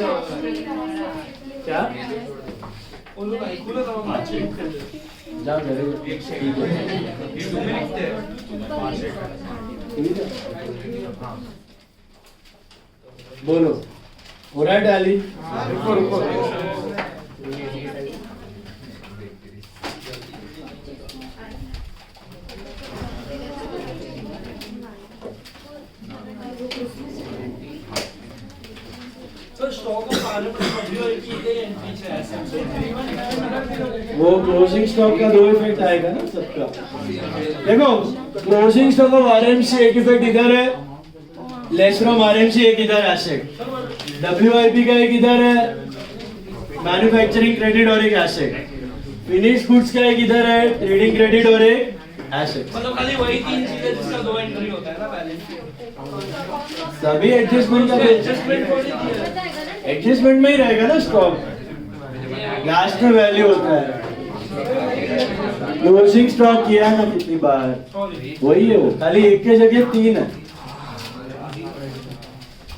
क्या? उन लोग आइकुला तो हम अच्छे जाओ करेंगे. एक सेकंड. ये 2 मिनट थे. 5 सेकंड. ठीक है. बोलो, हो रहा है टैली? रुको. So stock of WIP के एंट्री से ऐसे. वो क्लोजिंग स्टॉक का 2 इफेक्ट आएगा ना सबका. देखो, क्लोजिंग स्टॉक ऑफ आरएमसी एक इफेक्ट इधर है, लेस फ्रॉम आरएमसी एक इधर एसेट, WIP का एक इधर है, मैन्युफैक्चरिंग क्रेडिट और एक एसेट, फिनिश गुड्स का एक इधर है, ट्रेडिंग क्रेडिट और एक एसेट. मतलब खाली वही 3 चीजें जिसका 2 एंट्री होता है ना बैलेंस. सभी एडजस्टमेंट का एडजस्टमेंट थोड़ी दी है. एडजस्टमेंट में ही रहेगा ना स्टॉक, लास्ट में वैल्यू होता है. क्लोजिंग स्टॉक किया ना कितनी बार, वही है वो, खाली एक के जगह 3 है.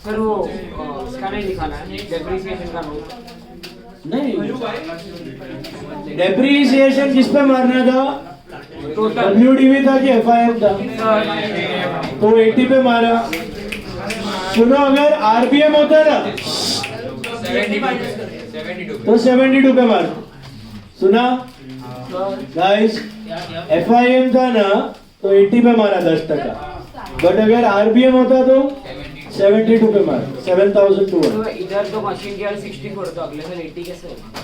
सर वो उसका नहीं दिखाना है, डेप्रिसिएशन का नोट. नहीं, डेप्रिसिएशन किस पे मारना था? टोटल WDV था कि FIM था? तो 80 पे मारा। सुनो, अगर RPM होता ना तो 72 पे मार। सुना गाइस, FIM था ना तो 80 पे मारा 10%, बट अगर RPM होता तो 72 पे मार, 7200। तो इधर तो मशीन के 64 तो अगले साल 80 कैसे होगा?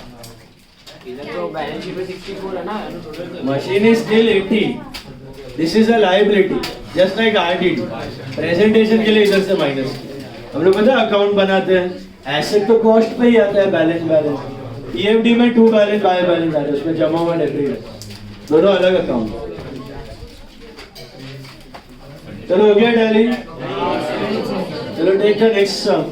इधर तो बैलेंस शीट में 64 है ना। Machine is still 80। This is a liability just like RDD। Presentation के लिए इधर से माइनस किया। हम लोग पता अकाउंट बनाते हैं, एसेट तो कॉस्ट पे ही आता है, बैलेंस। EFD में टू बैलेंस बाय बैलेंस आता है, उसमें जमा हुआ डेप्रिट दोनों अलग अकाउंट। चलो हो गया टैली। चलो टेक द नेक्स्ट सम।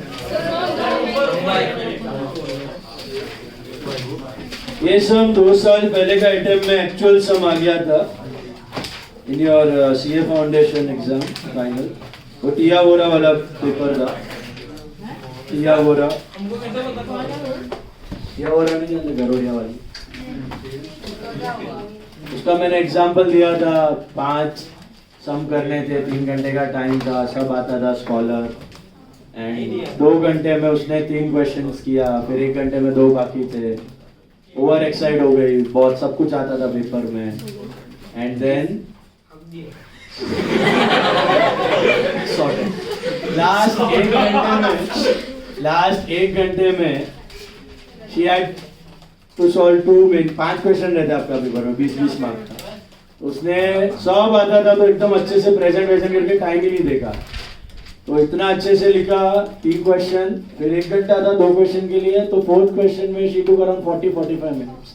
ये सम 2 साल पहले का आइटम में एक्चुअल सम आ गया था in your CA foundation exam final. वो टिया वोरा वाला पेपर था। टिया वोरा नहीं जानते, गरोड़िया वाली। उसका मैंने एग्जाम्पल दिया था, 5 सम करने थे, 3 घंटे का टाइम था, सब आता था स्कॉलर, एंड 2 घंटे में उसने 3 क्वेश्चंस किया, फिर 1 घंटे में 2 बाकी थे। ओवर एक्साइट हो गई, बहुत सब कुछ आता था पेपर में, एंड देन लास्ट एक घंटे में she had to solve 5 question रहता है आपका पेपर में, 20-20 मार्क का। उसने सब आता था तो एकदम अच्छे से प्रेजेंटेशन करके टाइम ही नहीं देखा, तो इतना अच्छे से लिखा 3 क्वेश्चन, फिर 1 घंटा था 2 क्वेश्चन के लिए, तो 4th क्वेश्चन में she took around 40-45 minutes.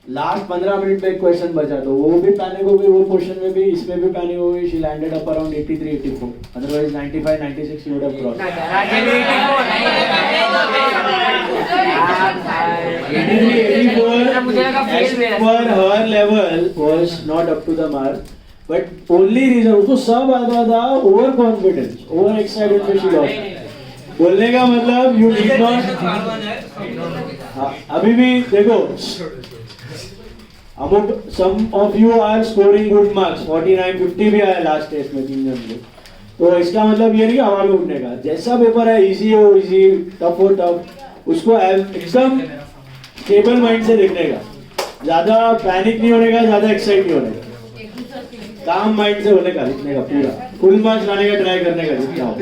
Last 15 minute में एक क्वेश्चन बचा, तो वो भी पैनिक हो गई, वो क्वेश्चन में भी, इसमें भी पैनिक हो गई। She landed up around 83-84, otherwise 95-96 she would have crossed। 83-84 as per her level was not up to the mark, but only reason उसको सब आता था, ओवर कॉन्फिडेंस, ओवर एक्साइटेड पे शी लॉस्ट। बोलने का मतलब यू डिड नॉट। अभी भी देखो, some of you are scoring good marks, 49-50 भी आया लास्ट टेस्ट में 3 जन के, तो इसका मतलब ये नहीं कि हवा में उठने का। जैसा पेपर है, इजी हो इजी, टफ हो टफ, उसको एकदम स्टेबल माइंड से देखने का, ज्यादा पैनिक नहीं होने का, ज्यादा एक्साइट नहीं होने का, काम माइंड से होने का, लिखने का, पूरा फुल मार्क्स लाने का ट्राई करने का जितना हो।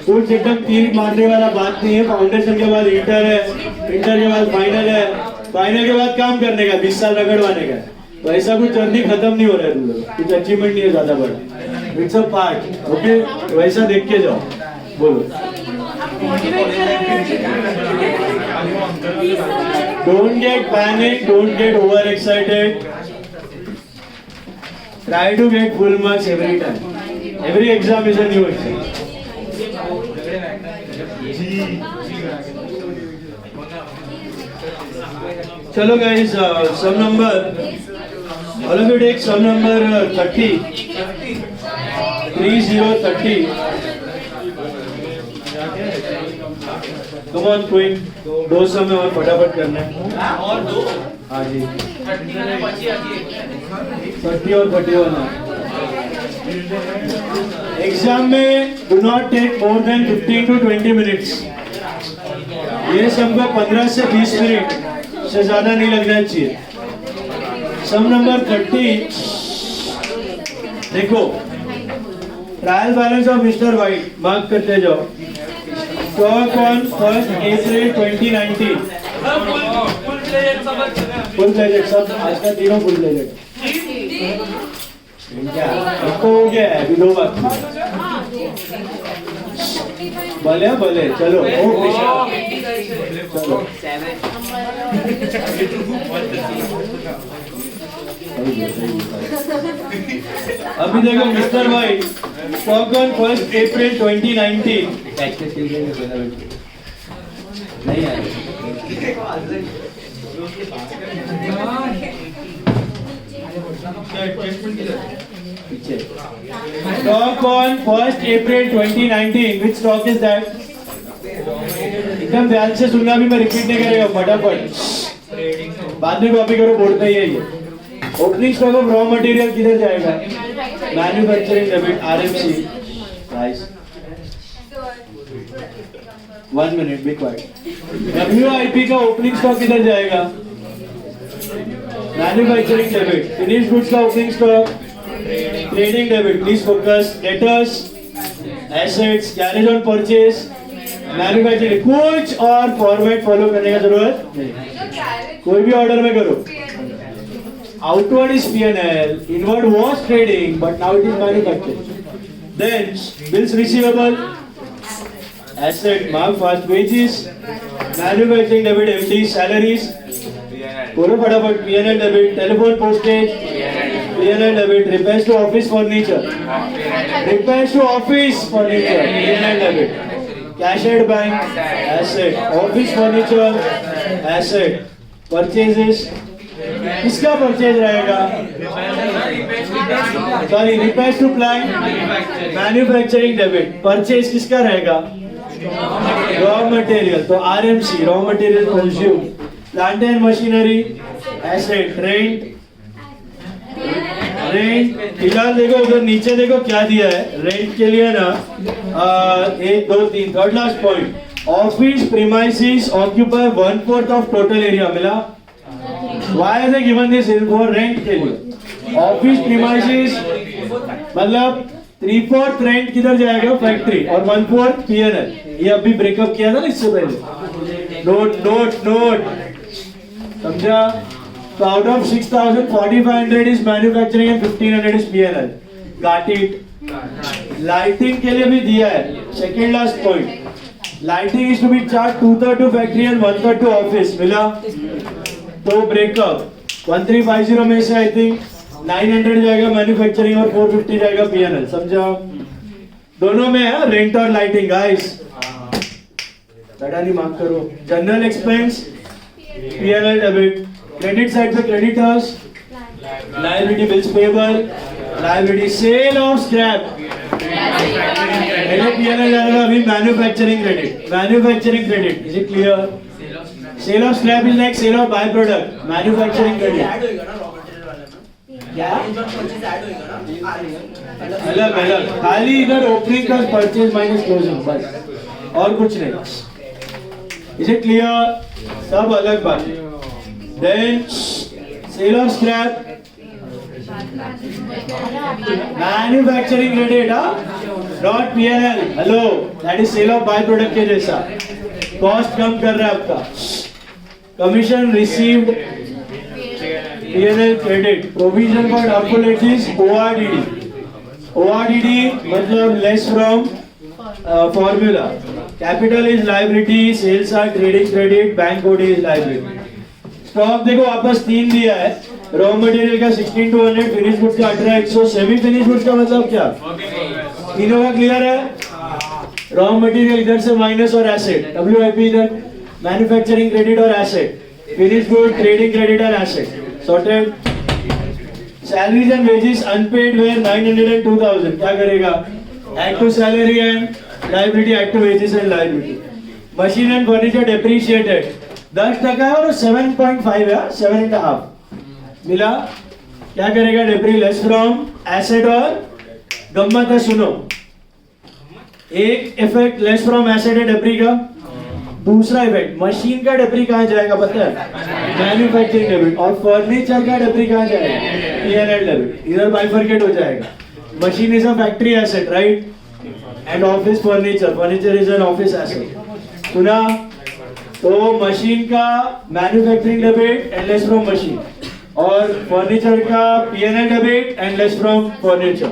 कुछ एकदम तीर मारने वाला बात नहीं है। फाउंडेशन के बाद इंटर है, इंटर के बाद फाइनल है, फाइनल के बाद काम करने का, 20 साल रगड़वाने का। तो ऐसा कुछ जर्नी खत्म नहीं हो रहा है तुम लोग, कुछ अचीवमेंट नहीं है ज्यादा बड़ा, इट्स अ पार्ट। ओके, वैसा देख के जाओ। बोलो, don't get panic, don't get over excited, try to get full marks every time. Every exam is a new exam. चलो guys, some number, all of you take some number 30, 3030। Come on quick, 2 sum और फटाफट करना है। और 2? हाँ जी, 30 और 31 है। एग्जाम में do not take more than 15 to 20 minutes. ये सबको 15 से 20 मिनट से ज्यादा नहीं लगना चाहिए। सम नंबर 30, देखो, trial balance of mister white mark करते जाओ। स्टॉक ऑन 1 अप्रैल 2019, फुल प्लेजेड, सब आज का तीनों फुल प्लेजेड। क्या इसको हो गया है, अभी 2 बाकी भले भले। चलो चलो, अभी देखो मिस्टर वाइट, स्टॉक ऑन 1 अप्रैल 2019। नहीं यार, पीछे। Stock on 1 April 2019, which stock is that? एकदम ध्यान से सुनना, भी मैं रिपीट नहीं करेगा, फटाफट बाद में कॉपी करो, बोर्ड पे ही है ये। Opening stock of raw material किधर जाएगा? Manufacturing debit RMC price. 1 minute be quiet. WIP का ओपनिंग स्टॉक किधर जाएगा? Manufacturing debit. फिनिश गुड्स का opening stock trading debit. Please focus. Debtors assets carriage on purchase manufacturing. कुछ और फॉर्मेट फॉलो करने का जरूरत नहीं, कोई भी ऑर्डर में करो। Outward is P&L, inward was trading, but now it is manufacturing. Then bills receivable, asset mark first wages, manufacturing debit MD salaries, बोलो फटाफट। P&L debit, telephone postage, P&L debit, repairs to office furniture, repairs to office furniture, P&L debit, cash at bank, asset, office furniture, asset, purchases, किसका परचेज रहेगा? Sorry, repairs to plant manufacturing debit. Purchase किसका रहेगा? रॉ मटेरियल, तो RMC raw material consume. Plant and machinery asset rent. फिलहाल देखो उधर नीचे देखो क्या दिया है रेंट के लिए ना। 1 2 3 third last point. Office premises occupy 1/4 of total area. मिला? Why are they given this for rent के लिए? ऑफिस प्रीमाइसेस मतलब 3/4 रेंट किधर जाएगा? फैक्ट्री। और 1/4 P&L। ये अभी ब्रेकअप किया था ना इससे पहले। नोट समझा? तो out of 6,000 4,500 is manufacturing and 1,500 is P&L। Got it? Lighting के लिए भी दिया है। Second last point. Lighting is to be charge 2/3 to factory and 1/3 to office. मिला? तो ब्रेकअप 1350 में से आई थिंक 900 जाएगा मैन्युफैक्चरिंग और 450 जाएगा P&L। समझा? दोनों में है रेंट और लाइटिंग। गाइस बेटा नहीं मार्क करो। General expense P&L debit. Credit side पे creditors, liability bills payable, liability sale of scrap. पहले P&L जाएगा, अभी manufacturing credit. Manufacturing credit is it clear? Sale of scrap is like sale of byproduct. Manufacturing credit. क्या? अलग खाली इधर ओपनिंग का परचेज माइनस क्लोजिंग बस, और कुछ नहीं। Is it clear? सब अलग बात है। Then sale of scrap, manufacturing credit, not P&L. Hello, that is sale of byproduct के जैसा। कॉस्ट कम कर रहा है आपका। Commission received P&L credit. Provision for doubtful debts ORDD। ORDD मतलब less from formula. Capital is liability, sales are trading credit, bank OD is liability. Stock देखो वापस 3 दिया है। रॉ मटेरियल का 16,200, फिनिश गुड्स का 18,100, सेमी फिनिश गुड्स का मतलब क्या? तीनों का क्लियर है? रॉ मटेरियल इधर से माइनस और एसेट, WIP इधर, मैन्युफैक्चरिंग क्रेडिट और asset, finish good trading credit और asset. Sorted. Salaries and wages unpaid were 900 and 2,000। क्या करेगा? Add to salary and liability, add to wages and liability. Machine and furniture depreciated 10% है और 7.5 है, 7.5 मिला। क्या करेगा? Depre less from asset. और गम्मत है सुनो, एक इफेक्ट लेस फ्रॉम एसेट है डेप्री का। दूसरा इफेक्ट मशीन का डेप्री कहाँ जाएगा पता है? Manufacturing debit. और फर्नीचर का डेप्री कहाँ जाएगा? P&L debit. इधर बाइफरकेट हो जाएगा। Machine is a factory asset right, and office furniture is an office asset. सुना? तो मशीन का manufacturing debit and less from machine, और फर्नीचर का P&L debit and less from furniture.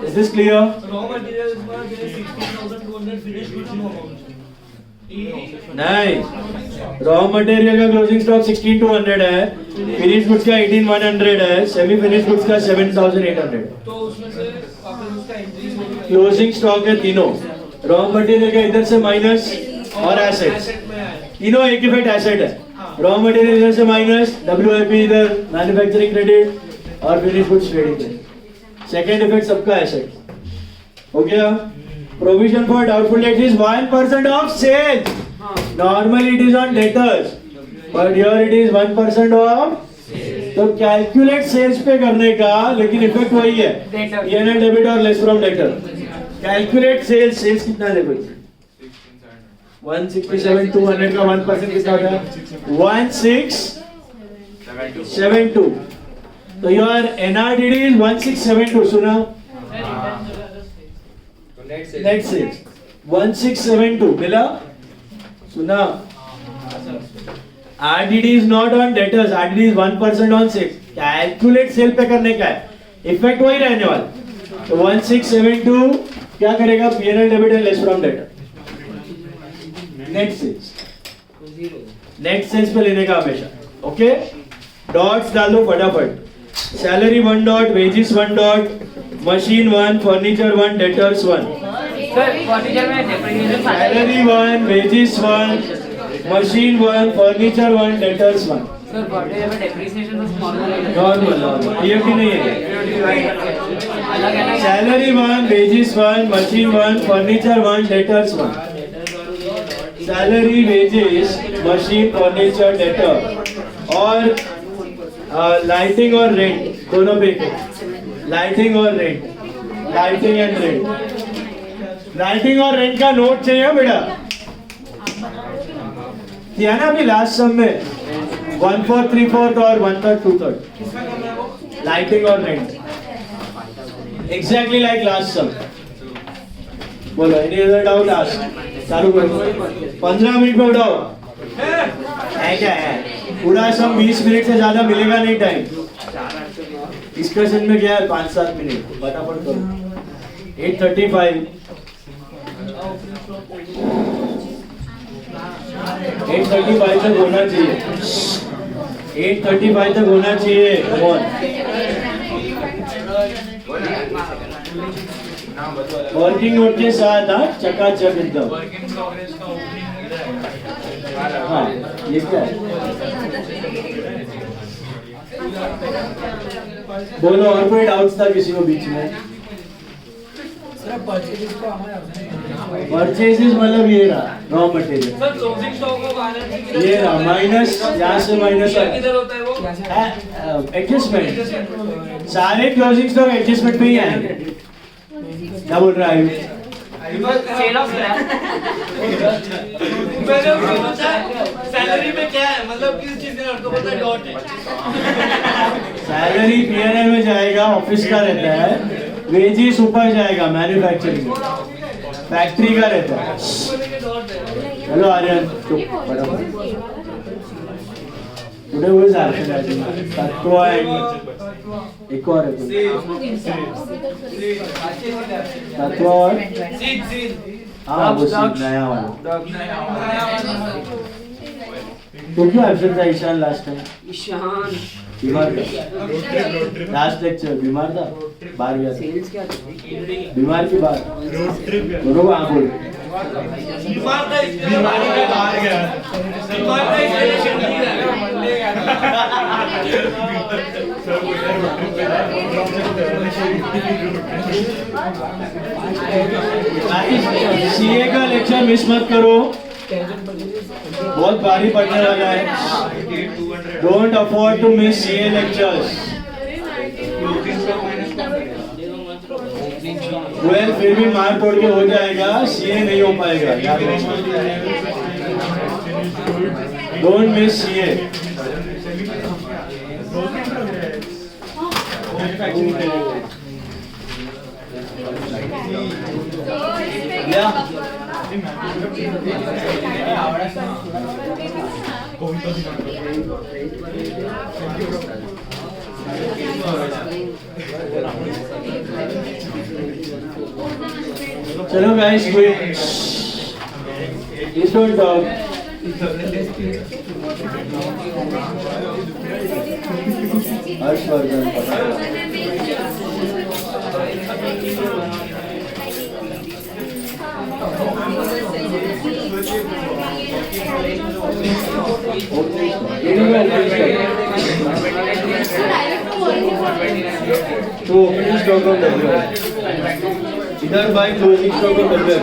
Is this clear? Raw materials for 16,200 finished goods no amount. नहीं, रॉ मटेरियल का क्लोजिंग स्टॉक 16,200 है, फिनिश गुड्स का 18,100 है, सेमी फिनिश गुड्स का 7,800। तो उसमें से वापस उसका इंक्रीज हो गया। क्लोजिंग स्टॉक है तीनों। रॉ मटेरियल का इधर से माइनस और एसेट, तीनों एक इफेक्ट एसेट है। रॉ मटेरियल इधर से माइनस, WIP इधर, मैन्युफैक्चरिंग क्रेडिट और finish goods trading. Second effect सबका एसेट हो गया। Provision for doubtful debts is 1% of sales. Normally it is on debtors, but here it is 1% of तो कैलकुलेट सेल्स पे करने का, लेकिन इफेक्ट वही है, Debtor. P&L डेबिट और less from debtor. Calculate sales, sales कितना है देखो, 167 200 का 1% कितना होता है, 1672. तो योर NRDD is 1672. सुना, नेट सेल्स 1672 मिला, सुना. RDD is not on debtors, RDD is 1% on sales. Calculate sale पे करने का है, इफेक्ट वही रहने वाला. तो 1672 क्या करेगा, P&L debit and less from debtor. Net sales, net sales पे लेने का हमेशा. ओके, डॉट्स डाल दो फटाफट. Salary 1 dot, wages 1 dot, machine 1, furniture 1, debtors 1. Sir furniture में depreciation salary 1, wages 1, machine 1, furniture 1, debtors 1. Sir furniture में डेप्रिसिएशन तो नॉर्मल है. नॉर्मल, PFD नहीं है. अलग है ना. Salary 1, wages 1, machine 1, furniture 1, debtors 1. Salary, wages, machine, furniture, debtor. और लाइटिंग और रेंट दोनों पे. लाइटिंग और rent, lighting and rent. Lighting और रेंट का नोट चाहिए बेटा, दिया ना अभी लास्ट सम में 1/4 3/4 और 1/3 2/3. लाइटिंग और रेंट एग्जैक्टली लाइक लास्ट सम. बोलो, एनी अदर डाउट आस्क. चालू करो, 15 मिनट में उठाओ. है क्या है, पूरा सम 20 मिनट से ज्यादा मिलेगा नहीं टाइम. डिस्कशन में क्या है, 5-7 मिनट फटाफट करो. 8:35 8:35 तक होना चाहिए. 8:35 तक होना चाहिए. Come on. वर्किंग नोट के साथ, हाँ, चकाचक एकदम. हाँ, ये क्या है, बोलो. और कोई डाउट्स था किसी को बीच में? परचेजेस मतलब ये रहा raw material. Sir closing stock को बाहर ये रहा माइनस, यहाँ से माइनस किधर होता है वो? एडजस्टमेंट. सारे क्लोजिंग स्टॉक एडजस्टमेंट पे ही आएंगे. क्या बोल रहा है? Sale of scrap. मैंने उसको पूछा सैलरी में क्या है, मतलब किस चीज में, तो बोलता है डॉट है. सैलरी P&L में जाएगा, ऑफिस का रहता है. वेजेस ऊपर जाएगा, मैन्युफैक्चरिंग फैक्ट्री का रहता है. चलो आर्यन, चुप फटाफट. टुडे वो इज तत्व एंड एक और है तत्व और हाँ वो नया वाला. तो क्यों एब्सेंट था ईशान लास्ट टाइम? ईशान बीमार था लास्ट लेक्चर. बीमार था, बाहर गया था. सेल्स क्या था? बीमार की बात दोनों को आप बोल. बीमार था इसलिए बाहर गया. बीमार था इसलिए छुट्टी ले गया. सीए का लेक्चर मिस मत करो, बहुत भारी पड़ने वाला है. Don't afford to miss CA lectures. Well फिर भी मार तोड़ के हो जाएगा, सीए नहीं हो पाएगा. Don't miss CA. या चलो guys, please don't talk. Harshvardhan तो ओपनिंग स्टॉक ऑफ डब्ल्यू इधर by closing stock of W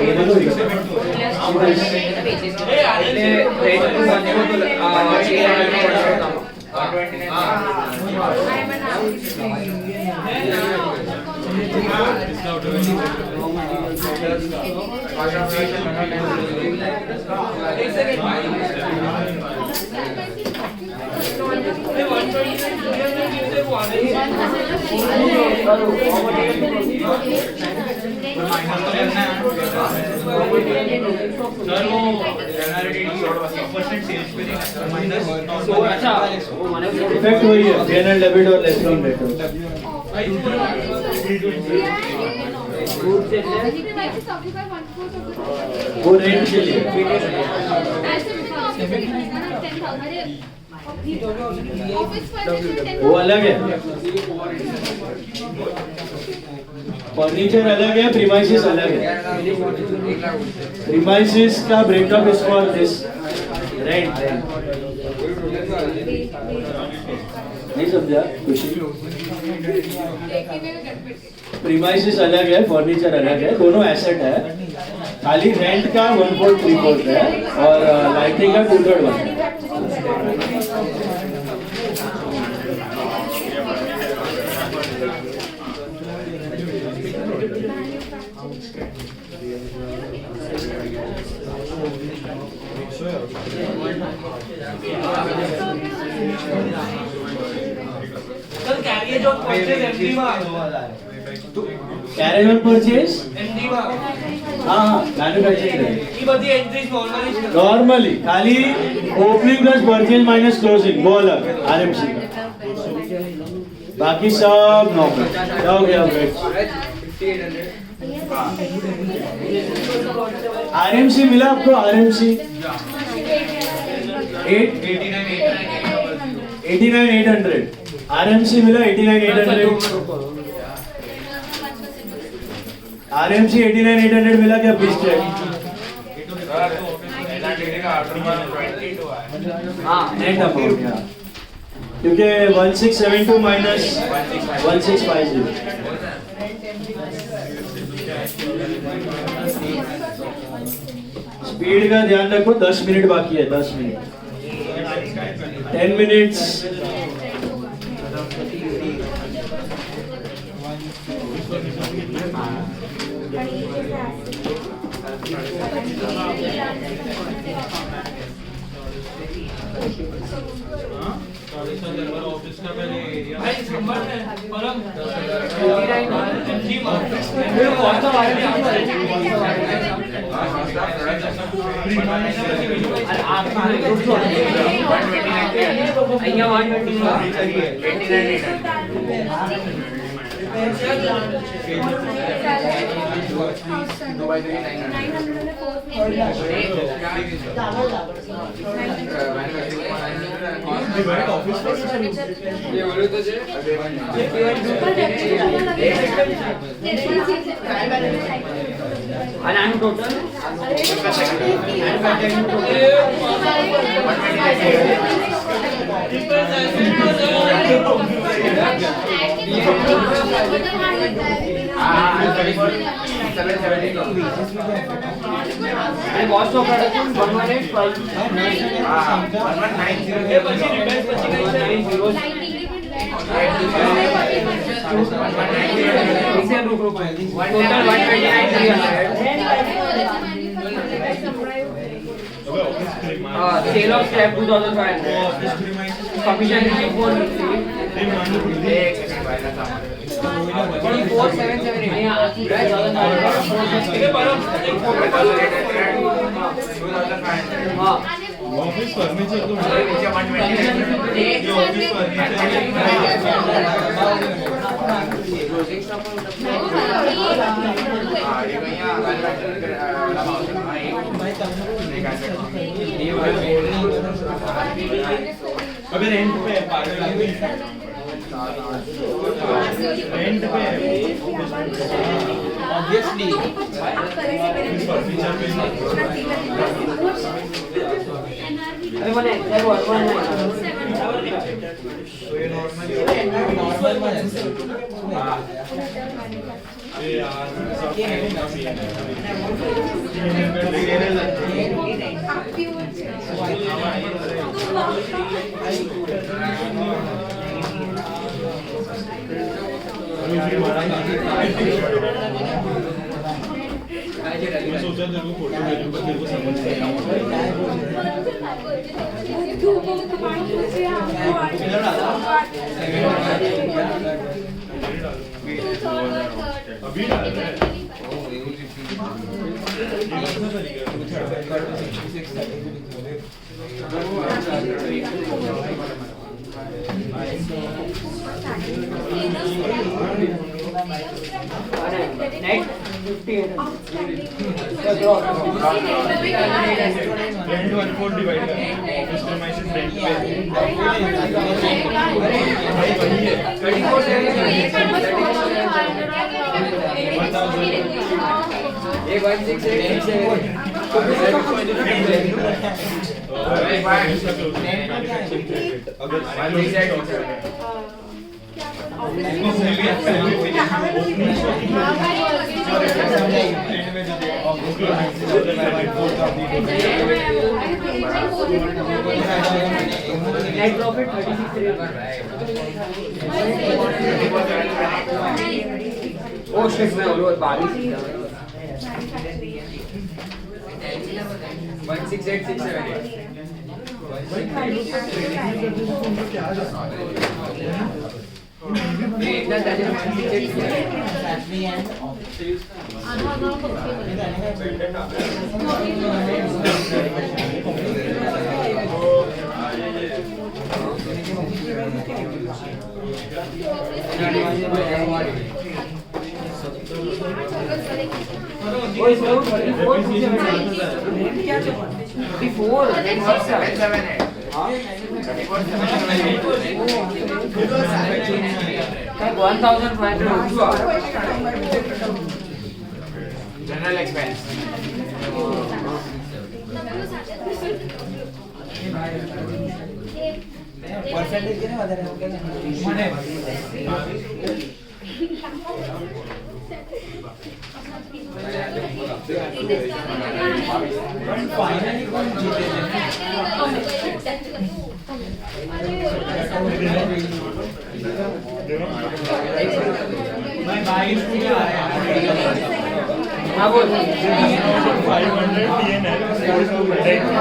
effect वही है, PNL डेबिट और लेस फ्रॉम डेटर्स। वो रेंट के लिए। वो अलग है, फर्नीचर अलग है, प्रीमाइसेस अलग है। प्रीमाइसेस का breakup is for this rent. नहीं समझा खुशी? प्रीमाइसेस अलग है, फर्नीचर अलग है, दोनों एसेट है। खाली रेंट का 1/3 है और लाइटिंग का 2/3 है। सर कैरियर जो परचेज एमडी में कैरेज ऑन परचेज एमडी में हाँ मैन्युफैक्चरिंग ये बड़ी एंट्रीज नॉर्मली खाली opening plus purchase minus closing वो अलग आरएमसी का, बाकी सब नॉर्मल। क्या हो गया आरएमसी मिला आपको? आरएमसी 89,800 आरएमसी मिला 89,800 आरएमसी 89,800 मिला क्या? Please check. हाँ नेट अमाउंट यहाँ, क्योंकि 1672 माइनस 1650। स्पीड का ध्यान रखो, 10 मिनट बाकी है, 10 मिनट 10 मिनट्स। ऑफिस का पहले एरिया भाई नंबर है परम एमडी में cost of production 118. Sale of slab 2,500. Commission receipt 450. 4,778. Office furniture तो अगर रेंट पे रेंट पे ऑब्वियसली फर्नीचर पे अरे मैंने एक्सर वर्क में तो ये नॉर्मल में ये यार सब का सीन है सोचा तेरे को फोटो भेजूंगा तेरे को समझ अभी डाल रहा है Next 58. Rent 1/4 divide कर Mr. Mice rent पे भाई वही है Net profit 36. Oh shit, मैं और 22 General expense. परसेंटेज किती વધારે हो गया મને फाइनली कौन जीते मैं 22 को आया हाँ बोल 500 TNL 5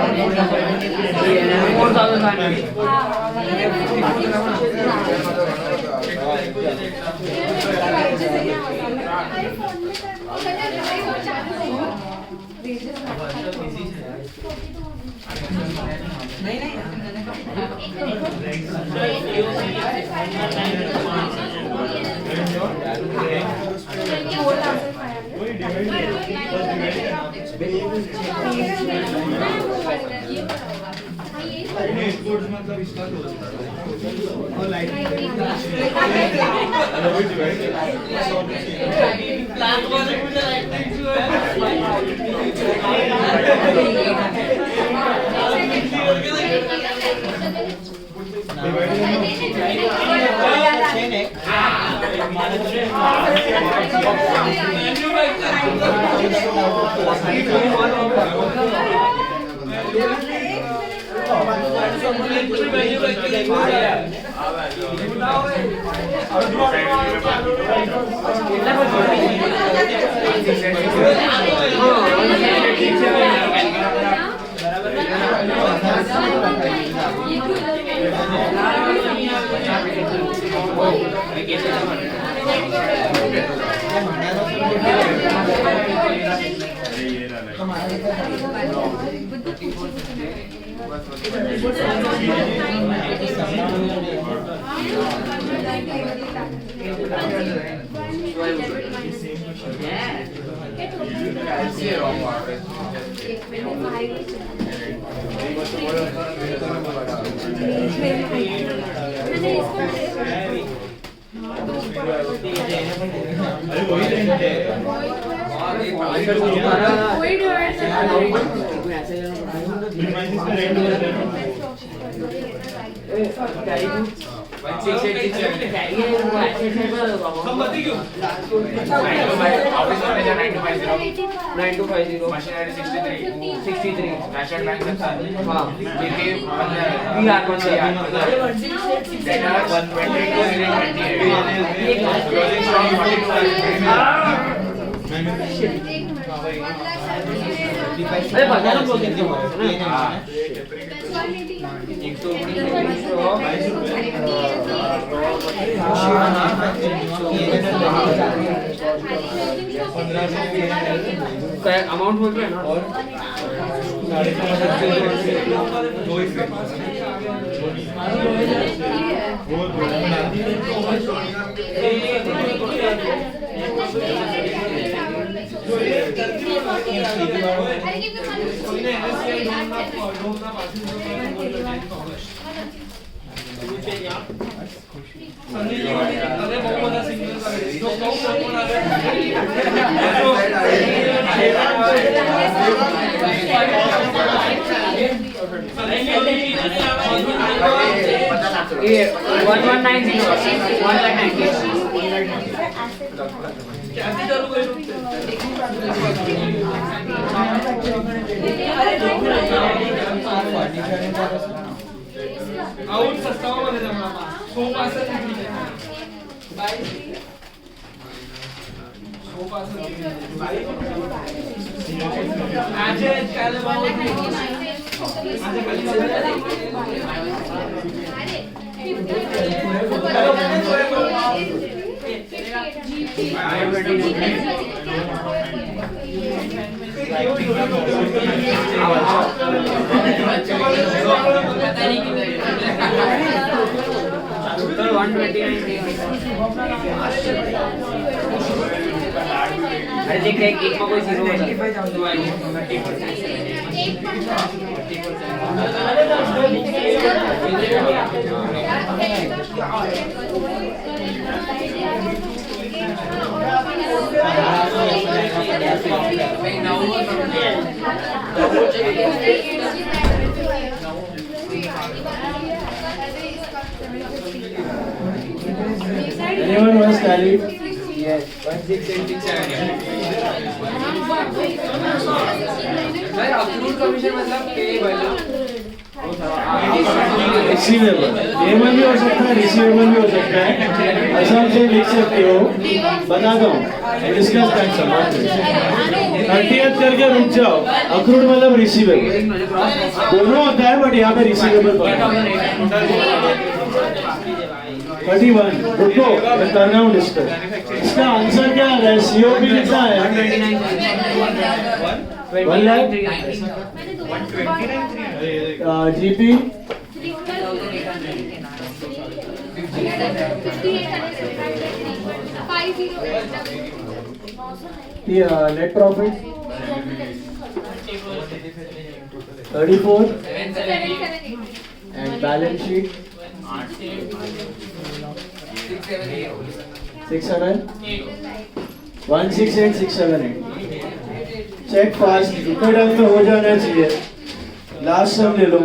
संपत्ति क्यों 9250 Machinery 63. 63 National Bank हाँ BP PR 1 Data 122 Closing stock 42. अरे बताना बोल देते हो अमाउंट बोल रहे हैं ना और ये 1190 आउट सस्ता मध्ये जमणार 100% अरे देख एक में कोई zero Anyone wants tally? Yes, 1687. Sir approve commission मतलब पे वाला रिसीवेबल पेमेंट भी हो सकता है, रिसीवेबल भी हो सकता है। ऐसा से लिख सकते हो, बताता हूँ डिस्कस कर सकते 30th करके रुक जाओ। अक्रूड मतलब रिसीवेबल दोनों होता है, बट यहाँ पे रिसीवेबल 31 रुको, टर्नआउट डिस्कस। इसका आंसर क्या है? सीओपी कितना है? 1 lakh. GP 58 net profit 34 and balance sheet 678 168678 check fast इतना टाइम में हो जाना चाहिए। लास्ट सम ले लो।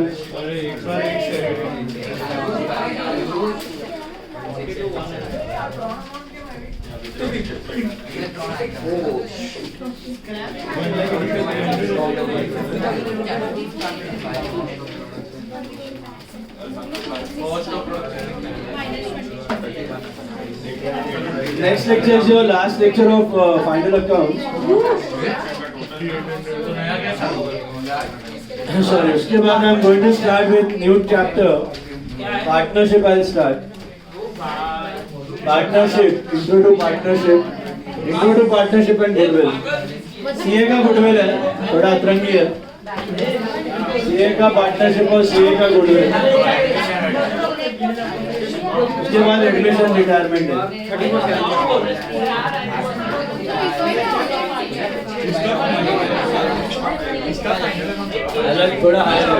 Next lecture is your last lecture of final accounts. Sorry, उसके बाद I'm going to start with new chapter. Partnership I'll start. Partnership, intro to partnership and goodwill. CA का goodwill है, थोड़ा अतरंगी है। CA का partnership और CA का goodwill। उसके बाद एडमिशन रिटायरमेंट है। अलग थोड़ा हायर है।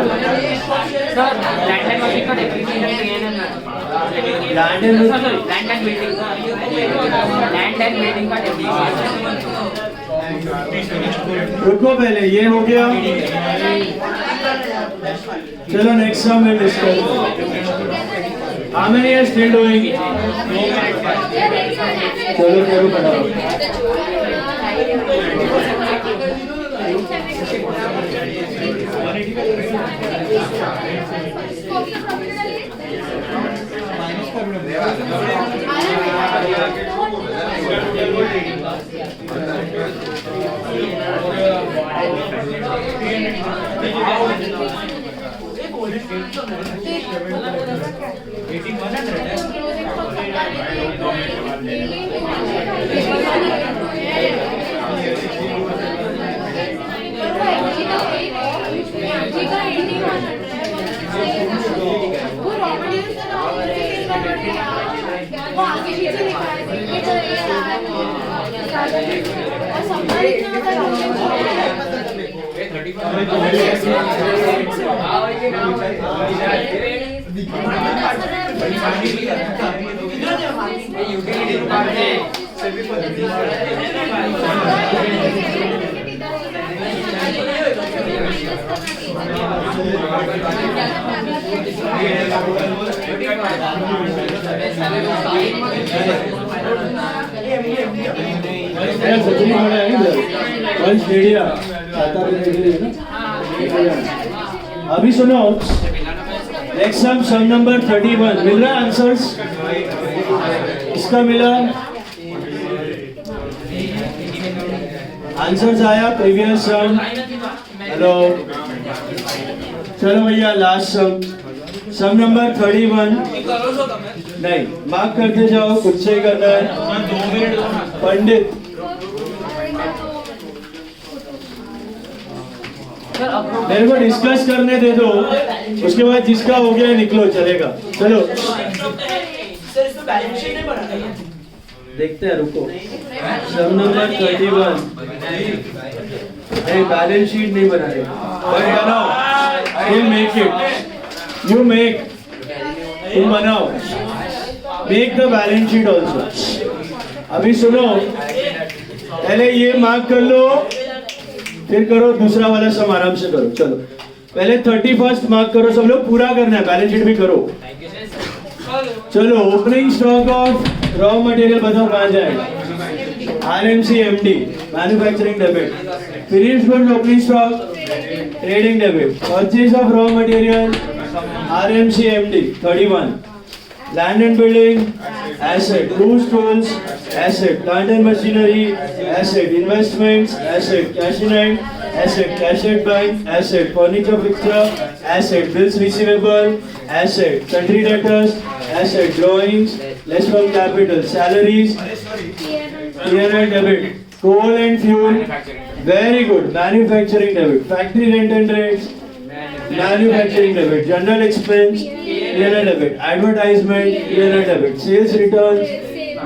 लैंड एंड मशीन का डेप्रिसिएशन लैंड एंड बिल्डिंग का डेप्रिसिएशन रुको, पहले ये हो गया। चलो नेक्स्ट हम discuss How many are still doing? चलो करो फटाफट. अभी सुनो. नेक्स्ट सम नंबर 31 मिल रहा है आंसर्स. इसका मिला आंसर्स आया. प्रीवियस सम. हेलो चलो भैया लास्ट सम नंबर 31. नहीं मार्क करते जाओ. खुद से ही करना है. पंडित मेरे को डिस्कस करने दे दो. उसके बाद जिसका हो गया निकलो चलेगा. चलो देखते हैं. रुको. सम नंबर 31. नहीं बैलेंस शीट नहीं बना रहे. बट बनाओ. You make it. You make. तुम बनाओ. Make the balance sheet also. अभी सुनो. पहले ये मार्क कर लो. फिर करो दूसरा वाला सम आराम से करो. चलो पहले 31 मार्क करो. सब लोग पूरा करना है. बैलेंस शीट भी करो. चलो opening stock of raw material बताओ कहाँ जाएगा. RMC MD manufacturing debit. Finished goods opening stock trading debit. Purchase of raw material RMC MD 31. Land and building asset. Tools, asset. Plant and machinery, asset. Investments, asset. Cash in hand, asset. Cash at bank, asset. Furniture fixture, asset. Bills receivable, asset. Country debtors, asset. Drawings, less from capital. Salaries, P&L debit. Coal and fuel, very good. Manufacturing debit. Factory rent and rates, manufacturing debit. General expense, P&L debit. Advertisement, P&L debit. Sales returns,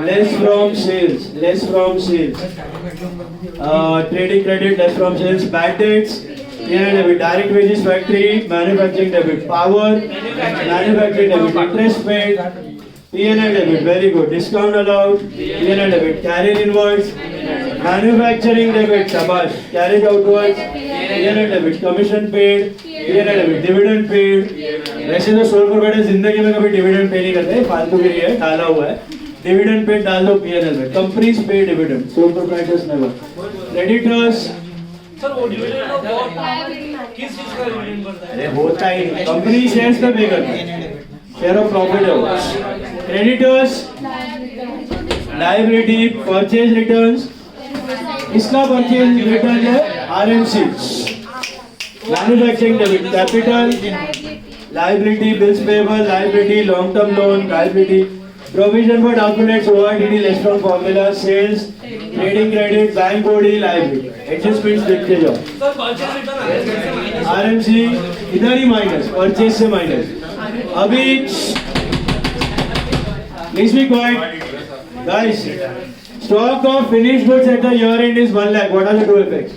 less from sales. Trading credit, less from sales. Bad debts, P&L debit. Direct wages, factory, manufacturing debit. Power, manufacturing debit. Interest paid, P&L debit. Very good. Discount allowed, P&L debit. Carriage invoice, manufacturing debit. Shabash. Carriage outwards, P&L debit. Commission paid, P&L debit. Dividend paid. वैसे तो सोल प्रोप्राइटर जिंदगी में कभी डिविडेंड पे नहीं करते. फालतूगिरी है. डाला हुआ है. डिविडेंड पेड डाल दो P&L में. Companies pay dividend. Sole proprietors never. Creditors sir वो डिविडेंड किस चीज का डिविडेंड पड़ता है? अरे होता ही कंपनी शेयर्स का पे करता है. शेयर ऑफ प्रॉफिट है वो. Creditors liability. Purchase returns. इसका परचेज रिटर्न है RMC. Manufacturing debit. Capital liability. Bills payable, liability. Long term loan, liability. Provision for documents, ORDD, less from formula. Sales, trading credit, bank body, liability. Adjustments देखते जाओ. सर परचेज रिटर्न RMC इधर ही माइनस. परचेज से माइनस. अभी please be quiet guys. Stock of finished goods at the year end is 1 lakh. What are the two effects?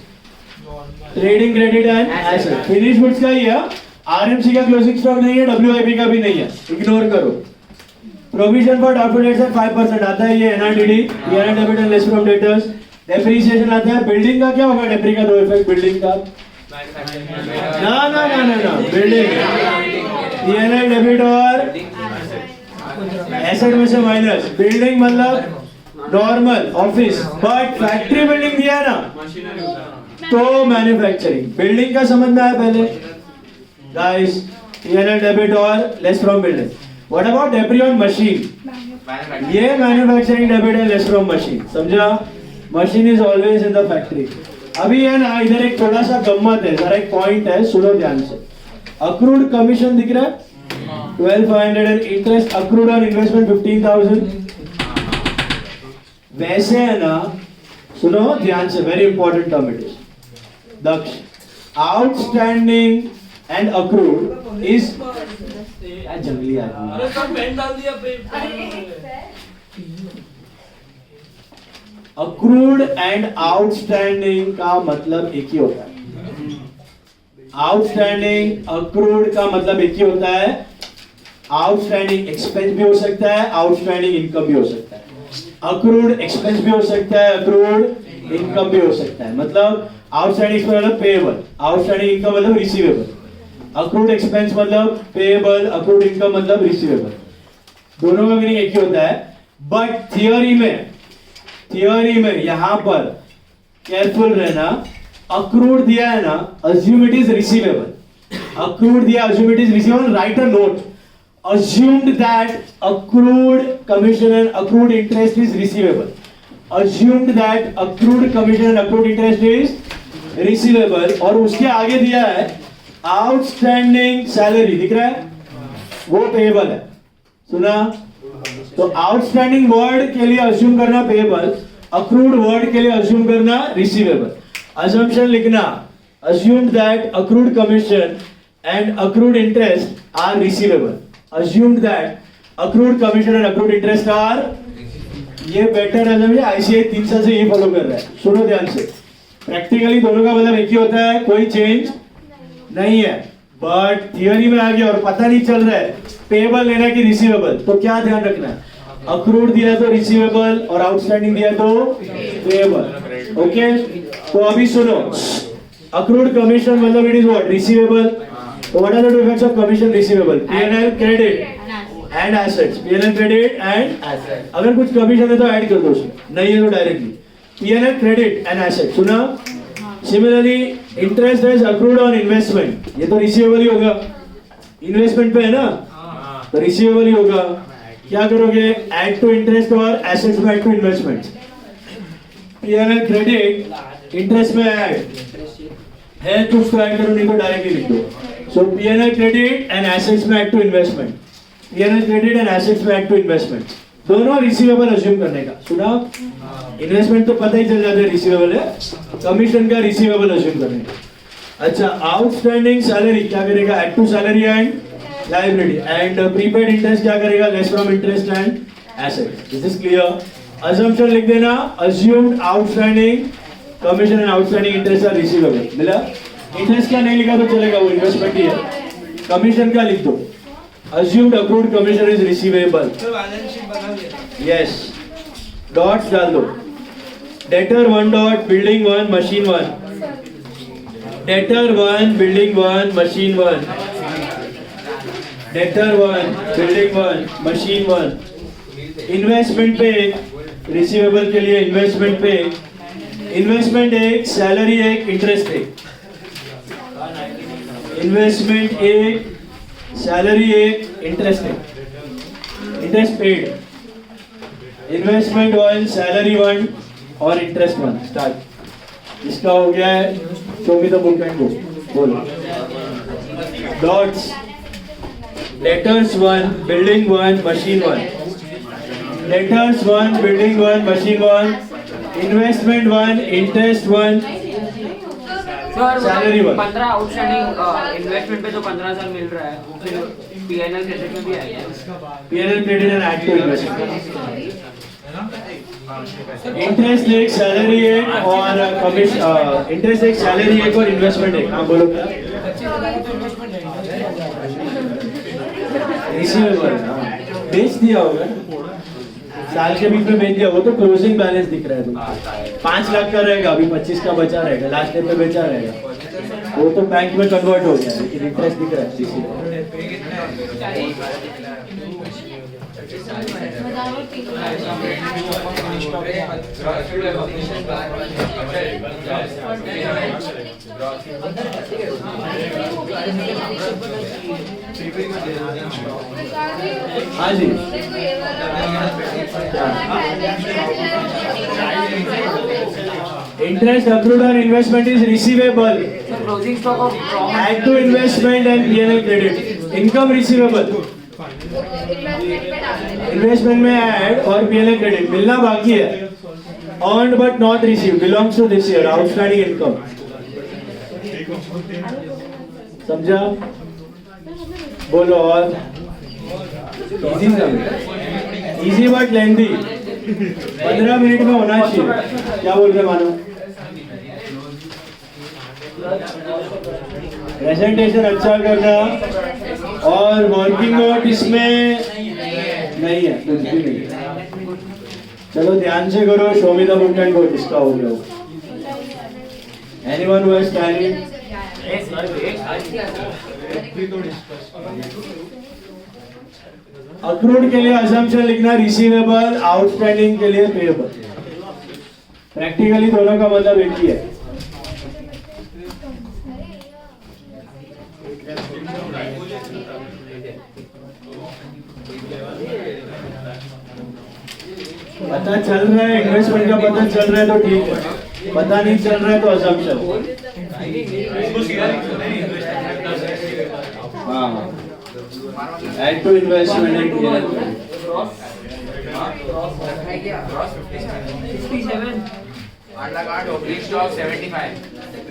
Trading credit and asset. Finished goods का ही है. RMC का क्लोजिंग स्टॉक नहीं है. WIP का भी नहीं है. इग्नोर करो. प्रोविजन फॉर डॉक्यूमेंट्स है 5% आता है. ये NRDD, P&L debit and less from debtors. Depreciation आता है. बिल्डिंग का क्या होगा? डेप्री का दो इफेक्ट. बिल्डिंग का ना बिल्डिंग P&L डेबिट और एसेट में से माइनस, बिल्डिंग मतलब normal office, but factory building दिया है ना तो मैन्युफैक्चरिंग। बिल्डिंग का समझ में आया पहले गाइस, P&L डेबिट और less from building. What about debris on machine? ये मैन्युफैक्चरिंग डेबिट है लेस फ्रॉम मशीन, समझा? Machine is always in the factory. अभी है ना इधर एक थोड़ा सा गम्मत है, जरा एक पॉइंट है, सुनो ध्यान से। अक्रूड कमीशन दिख रहा है 12,500 and interest accrued on investment 15,000। वैसे है ना, सुनो ध्यान से, very important term it is. Daksh, outstanding and accrued is, जंगली आदमी, अरे सब पेन डाल दिया पे। अक्रूड एंड आउटस्टैंडिंग का मतलब एक ही होता है। आउटस्टैंडिंग अक्रूड का मतलब एक ही होता है। आउटस्टैंडिंग एक्सपेंस भी हो सकता है, आउटस्टैंडिंग इनकम भी हो सकता है। अक्रूड एक्सपेंस भी हो सकता है, अक्रूड इनकम भी हो सकता है। मतलब आउटस्टैंडिंग मतलब पेएबल, आउटस्टैंडिंग इनकम मतलब रिसीवेबल, अक्रूड एक्सपेंस मतलब पेएबल, अक्रूड इनकम मतलब रिसीवेबल। दोनों का मीनिंग एक ही होता है। बट थियोरी में यहां पर केयरफुल रहना, अक्रूड दिया है ना, assume it is receivable. Accrued दिया, assume it is receivable, right a note, assumed that accrued commission and accrued interest is receivable. Assumed that accrued commission and accrued interest is receivable, और उसके आगे दिया है outstanding salary, दिख रहा है, वो payable है। सुना? तो outstanding word के लिए assume करना payable, accrued word के लिए assume करना receivable। assumption लिखना, assumed that accrued commission and accrued interest are receivable। Assumed that accrued commission and accrued interest are, ये बेटर है, ICAI 3 साल से ये फॉलो कर रहा है। सुनो ध्यान से, प्रैक्टिकली दोनों का मतलब एक ही होता है, कोई चेंज नहीं है। बट थियोरी में आ गया और पता नहीं चल रहा है पेएबल लेना कि रिसीवेबल, तो क्या ध्यान रखना है? अक्रूड दिया तो रिसीवेबल और आउटस्टैंडिंग दिया तो पेएबल। ओके, तो अभी सुनो, अक्रूड कमीशन मतलब it is what? Receivable. So what are the two effects of commission receivable? P&L credit and assets. P&L credit and assets. अगर कुछ कमीशन है तो ऐड कर दो उसमें, नहीं है तो directly P&L credit and assets। सुना? Similarly, interest is accrued on investment. ये तो रिसीवेबल ही होगा, इन्वेस्टमेंट पे है ना, तो रिसीवेबल ही होगा। क्या करोगे? ऐड टू इंटरेस्ट और एसेट्स में add to investment. P&L credit interest में ऐड है तो उसको ऐड करो, नहीं तो डायरेक्टली लिख दो। So P&L credit and assets में add to investment, P&L credit and assets में add to investment, दोनों रिसीवेबल अज्यूम करने का। सुना? इन्वेस्टमेंट तो पता ही चल जाता है रिसीवेबल है, कमीशन का रिसीवेबल अज्यूम करने का। अच्छा, आउटस्टैंडिंग सैलरी क्या करेगा? Add to salary and liability, and prepaid interest क्या करेगा? Less from interest and asset. This is clear. Assumption लिख देना, assumed outstanding commission and outstanding interest are receivable. मिला? इंटरेस्ट क्या नहीं लिखा तो चलेगा, वो इन्वेस्टमेंट ही है। कमीशन का लिख दो, assumed accrued commission is receivable। Balance sheet बना दिया। yes, डॉट्स डाल दो। Debtor 1 dot building 1 machine 1, debtor 1 building 1 machine 1, debtor 1 building 1 machine 1। Investment पे रिसीवेबल के लिए इन्वेस्टमेंट पे, इन्वेस्टमेंट एक, सैलरी एक, इंटरेस्ट एक। इन्वेस्टमेंट एक, सैलरी एक, इंटरेस्ट एक, इंटरेस्ट पेड। इन्वेस्टमेंट 1, सैलरी 1 और इंटरेस्ट 1। स्टार्ट। इसका हो गया है, show me the book and go. बोलो। Dots, debtors 1 building 1 machine 1, debtors 1 building 1 machine 1, investment 1, interest 1, salary 1। 15 outstanding investment पे तो 15,000 मिल रहा है, फिर P&L क्रेडिट में भी आएगा। P&L credit and add to investment. Interest एक, सैलरी एक और कमीशन, इंटरेस्ट एक, सैलरी एक और इन्वेस्टमेंट एक। हाँ बोलो। रिसीवेबल बेच दिया होगा, साल के बीच में बेच दिया, वो तो क्लोजिंग बैलेंस दिख रहा है तुमको। 5 लाख का रहेगा, अभी 25 का बचा रहेगा, लास्ट डे पे बेचा रहेगा, वो तो बैंक में कन्वर्ट हो गया, लेकिन इंटरेस्ट दिख रहा है। हाँ जी, interest accrued on investment is receivable. Closing stock of Add to investment and P&L credit. Income receivable. Investment में add और P&L credit मिलना बाकी है. Earned but not received belongs to this year. Outstanding income. समझा? बोलो और. Easy समझ. Easy but lengthy. 15 मिनट में होना चाहिए. क्या बोल रहे मानो? प्रेजेंटेशन अच्छा करना और वर्किंग नोट इसमें नहीं है, कुछ भी नहीं है. चलो ध्यान से करो. Show me the book and गो. इसका हो गया. Anyone who has talent? Accrued के लिए असम्पशन लिखना रिसीवेबल, आउटस्टैंडिंग के लिए पेएबल. प्रैक्टिकली दोनों का मतलब एक ही है. पता चल रहा है इन्वेस्टमेंट का, पता चल रहा है तो ठीक है, पता नहीं चल रहा है तो असम्पशन. हाँ, add to investment and P&L. 57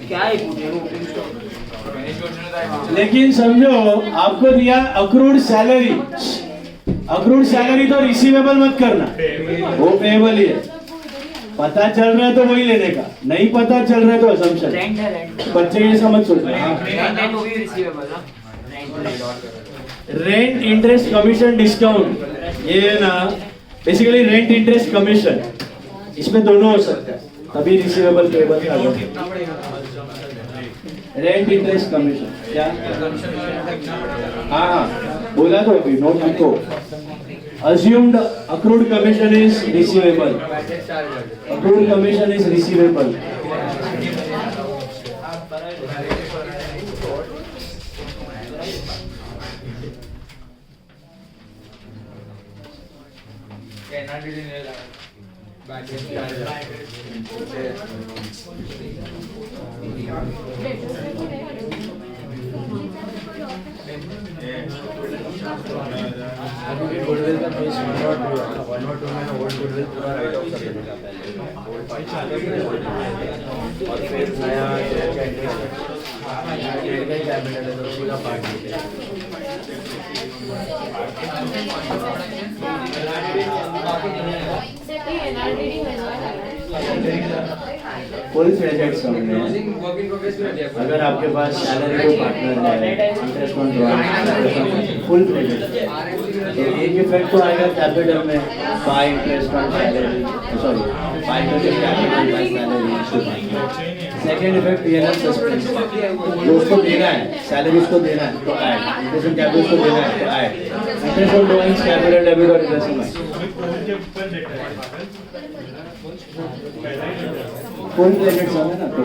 क्या है ओपनिंग स्टॉक? लेकिन समझो आपको दिया अक्रूड सैलरी. अक्रूड सैलरी तो रिसीवेबल मत करना, वो पेएबल ही है. पता चल रहा है तो वही लेने का, नहीं पता चल रहा है तो असम्पशन. रेंट है रेंट. बच्चे ये समझ सोचना. रेंट वो भी रिसीवेबल ना. रेंट इंटरेस्ट कमीशन डिस्काउंट, ये ना बेसिकली रेंट इंटरेस्ट कमीशन, इसमें दोनों हो सकता है, तभी रिसीवेबल पेएबल का. रेंट इंटरेस्ट कमीशन क्या? हाँ बोला तो अभी, नोट लिखो. assumed accrued commission is receivable. Accrued commission is receivable. Goodwill का पेज 102 में ओल्ड गुडविल पूरा राइट ऑफ कर देने का पहले, और फिर नया कैपिटल है तो उसी का पार्ट दीजिए. फुल क्रेडिट सम में अगर आपके पास सैलरी को पार्टनर है, interest on drawing, full credit, तो एक इफेक्ट तो आएगा कैपिटल में bye interest on salary, sorry bye interest capital by salary. Second effect P&L suspense, जो उसको देना है सैलरी उसको देना है तो ऐड, इंटरेस्ट ऑन कैपिटल उसको देना है तो add, interest on drawing capital debit और इंटरेस्ट फुल क्रेडिट सम है ना, तो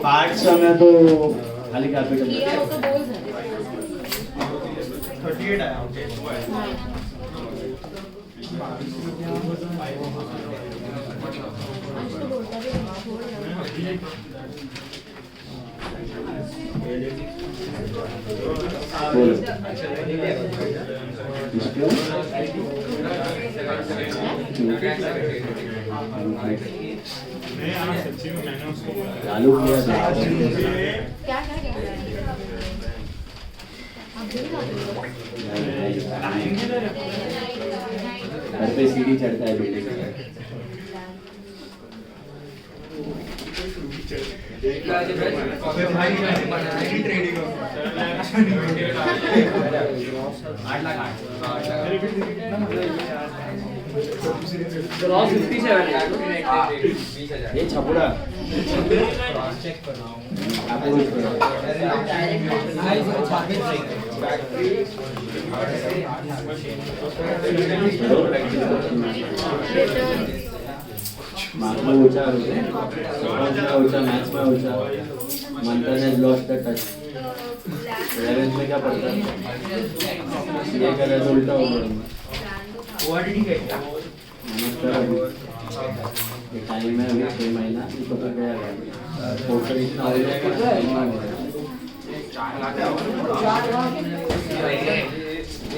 पार्ट सम है तो खाली कैपिटल. ये उसका गोल्स है. 38 आया. चालू किया था. क्या क्या क्या आप देख घर पे सीढ़ी चढ़ता है बिल्डिंग में. Gross 57 है। ये छपुड़ा मार्क्स में ऊंचा मैथ्स में ऊंचा मंथन has lost the touch 11th में क्या पढ़ता है ये कर रहा है तो उल्टा हो गया ये टाइम है अभी 6 महीना इसको तो क्या है टोटल इतना हो जाएगा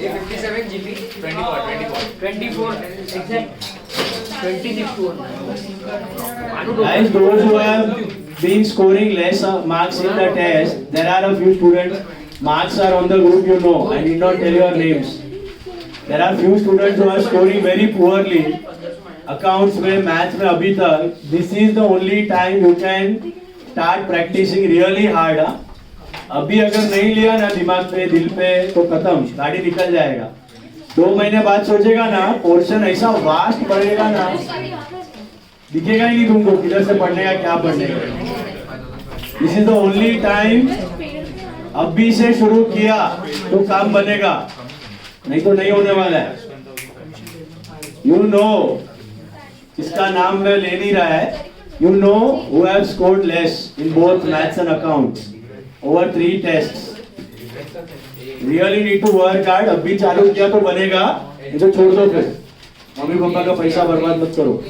57 GB 24 exact 26 to 1. Guys, those who have been scoring less marks in the test, there are a few students. Marks are on the group, you know. I need not tell your names. There are few students who are scoring very poorly. Accounts में, maths में अभी तक. This is the only time you can start practicing really hard. अभी अगर नहीं लिया ना दिमाग पे, दिल पे, तो खत्म. गाड़ी निकल जाएगा. 2 महीने बाद सोचेगा ना, पोर्शन ऐसा वास्ट बढ़ेगा ना, दिखेगा ही नहीं तुमको किधर से पढ़ने का क्या पढ़ने का. This is the only time. अभी से शुरू किया तो काम बनेगा, नहीं तो नहीं होने वाला है. यू नो, इसका नाम मैं ले नहीं रहा है. You know who have scored less in both maths and accounts over 3 tests. Really need to work hard. अभी चालू किया तो बनेगा, नहीं तो छोड़ दो. फिर मम्मी पापा का पैसा बर्बाद मत करो.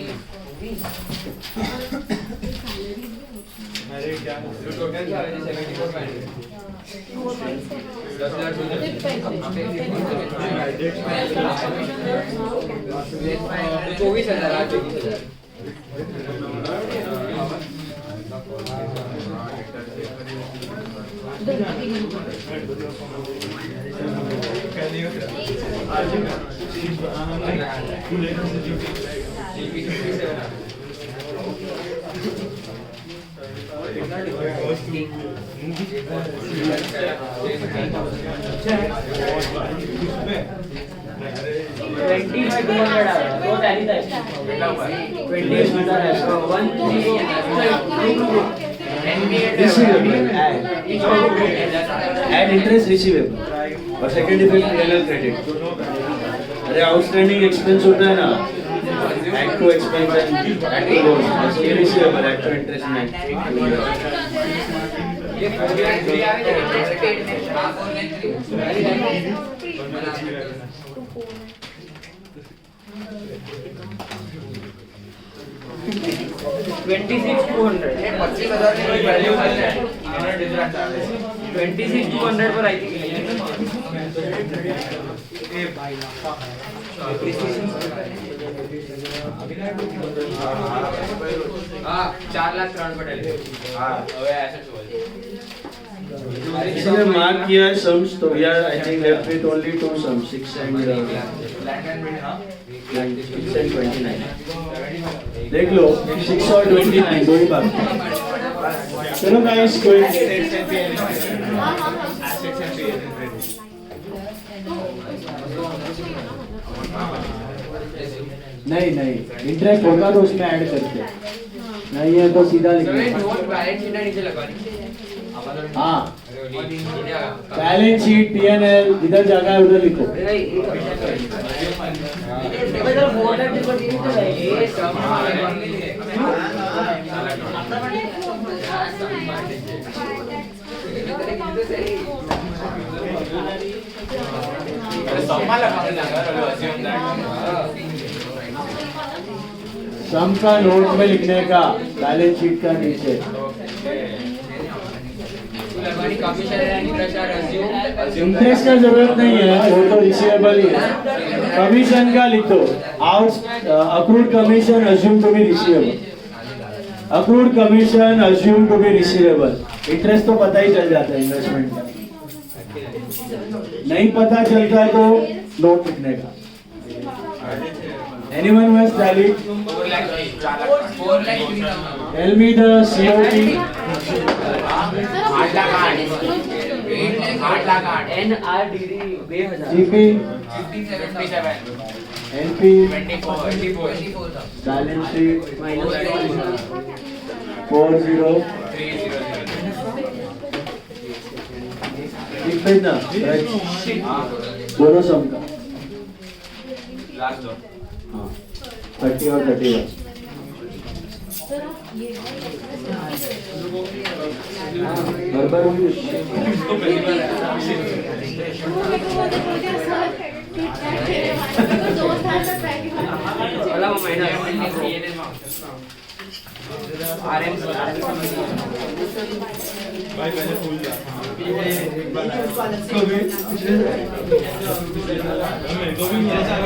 एड इंटरेस्ट रिसीवेबल और सेकंड इफेक्ट रियल क्रेडिट. अरे आउटस्टैंडिंग एक्सपेंस होता है ना, add to expense add to loan, ये रिसीवेबल एड टू इंटरेस्ट में. ये 26,200 26,200 पर आई थी. हाँ 4 लाख ग्राउंड पर डाले. हाँ ऐसा इसने मार्क किया है सम्स, तो we are I think left with only 2 sums 6 and 29. देख लो 6 और 29 दो ही बात. चलो गाइस कोई नहीं इंटरेस्ट होगा तो उसमें ऐड करते, नहीं है तो सीधा लिखना. हाँ बैलेंस शीट P&L इधर जगह है उधर लिखो. सम का नोट में लिखने का, बैलेंस शीट का नीचे. इंटरेस्ट का जरूरत नहीं है, वो तो रिसीवेबल ही है. कमीशन का लिखो, accrued commission assume to be receivable. Accrued commission assume to be receivable. Interest तो पता ही चल जाता है इन्वेस्टमेंट का, नहीं पता चलता है तो नोट लिखने का. Anyone who has tallied? 4 lakh. Tell me the COT. 8 lakh 8 lakh 8 NRDD 2000 GP, 57 NP, 24 balance sheet, minus 40. 30 ठीक है ना? Right. दोनों सम का लास्ट दो हाँ 30 और 31. बराबर होगी. वो मेरे को बोलते बोलते सर ठीक-ठाक थे हमारे को 2 साल तक प्रैक्टिस वाला वो महीना RM भाई पहले फूल जा तो भी मेरे साथ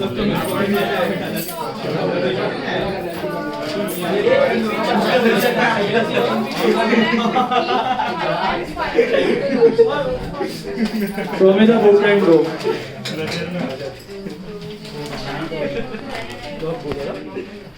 तब तो मैं पढ़ लिया Show me the book and go.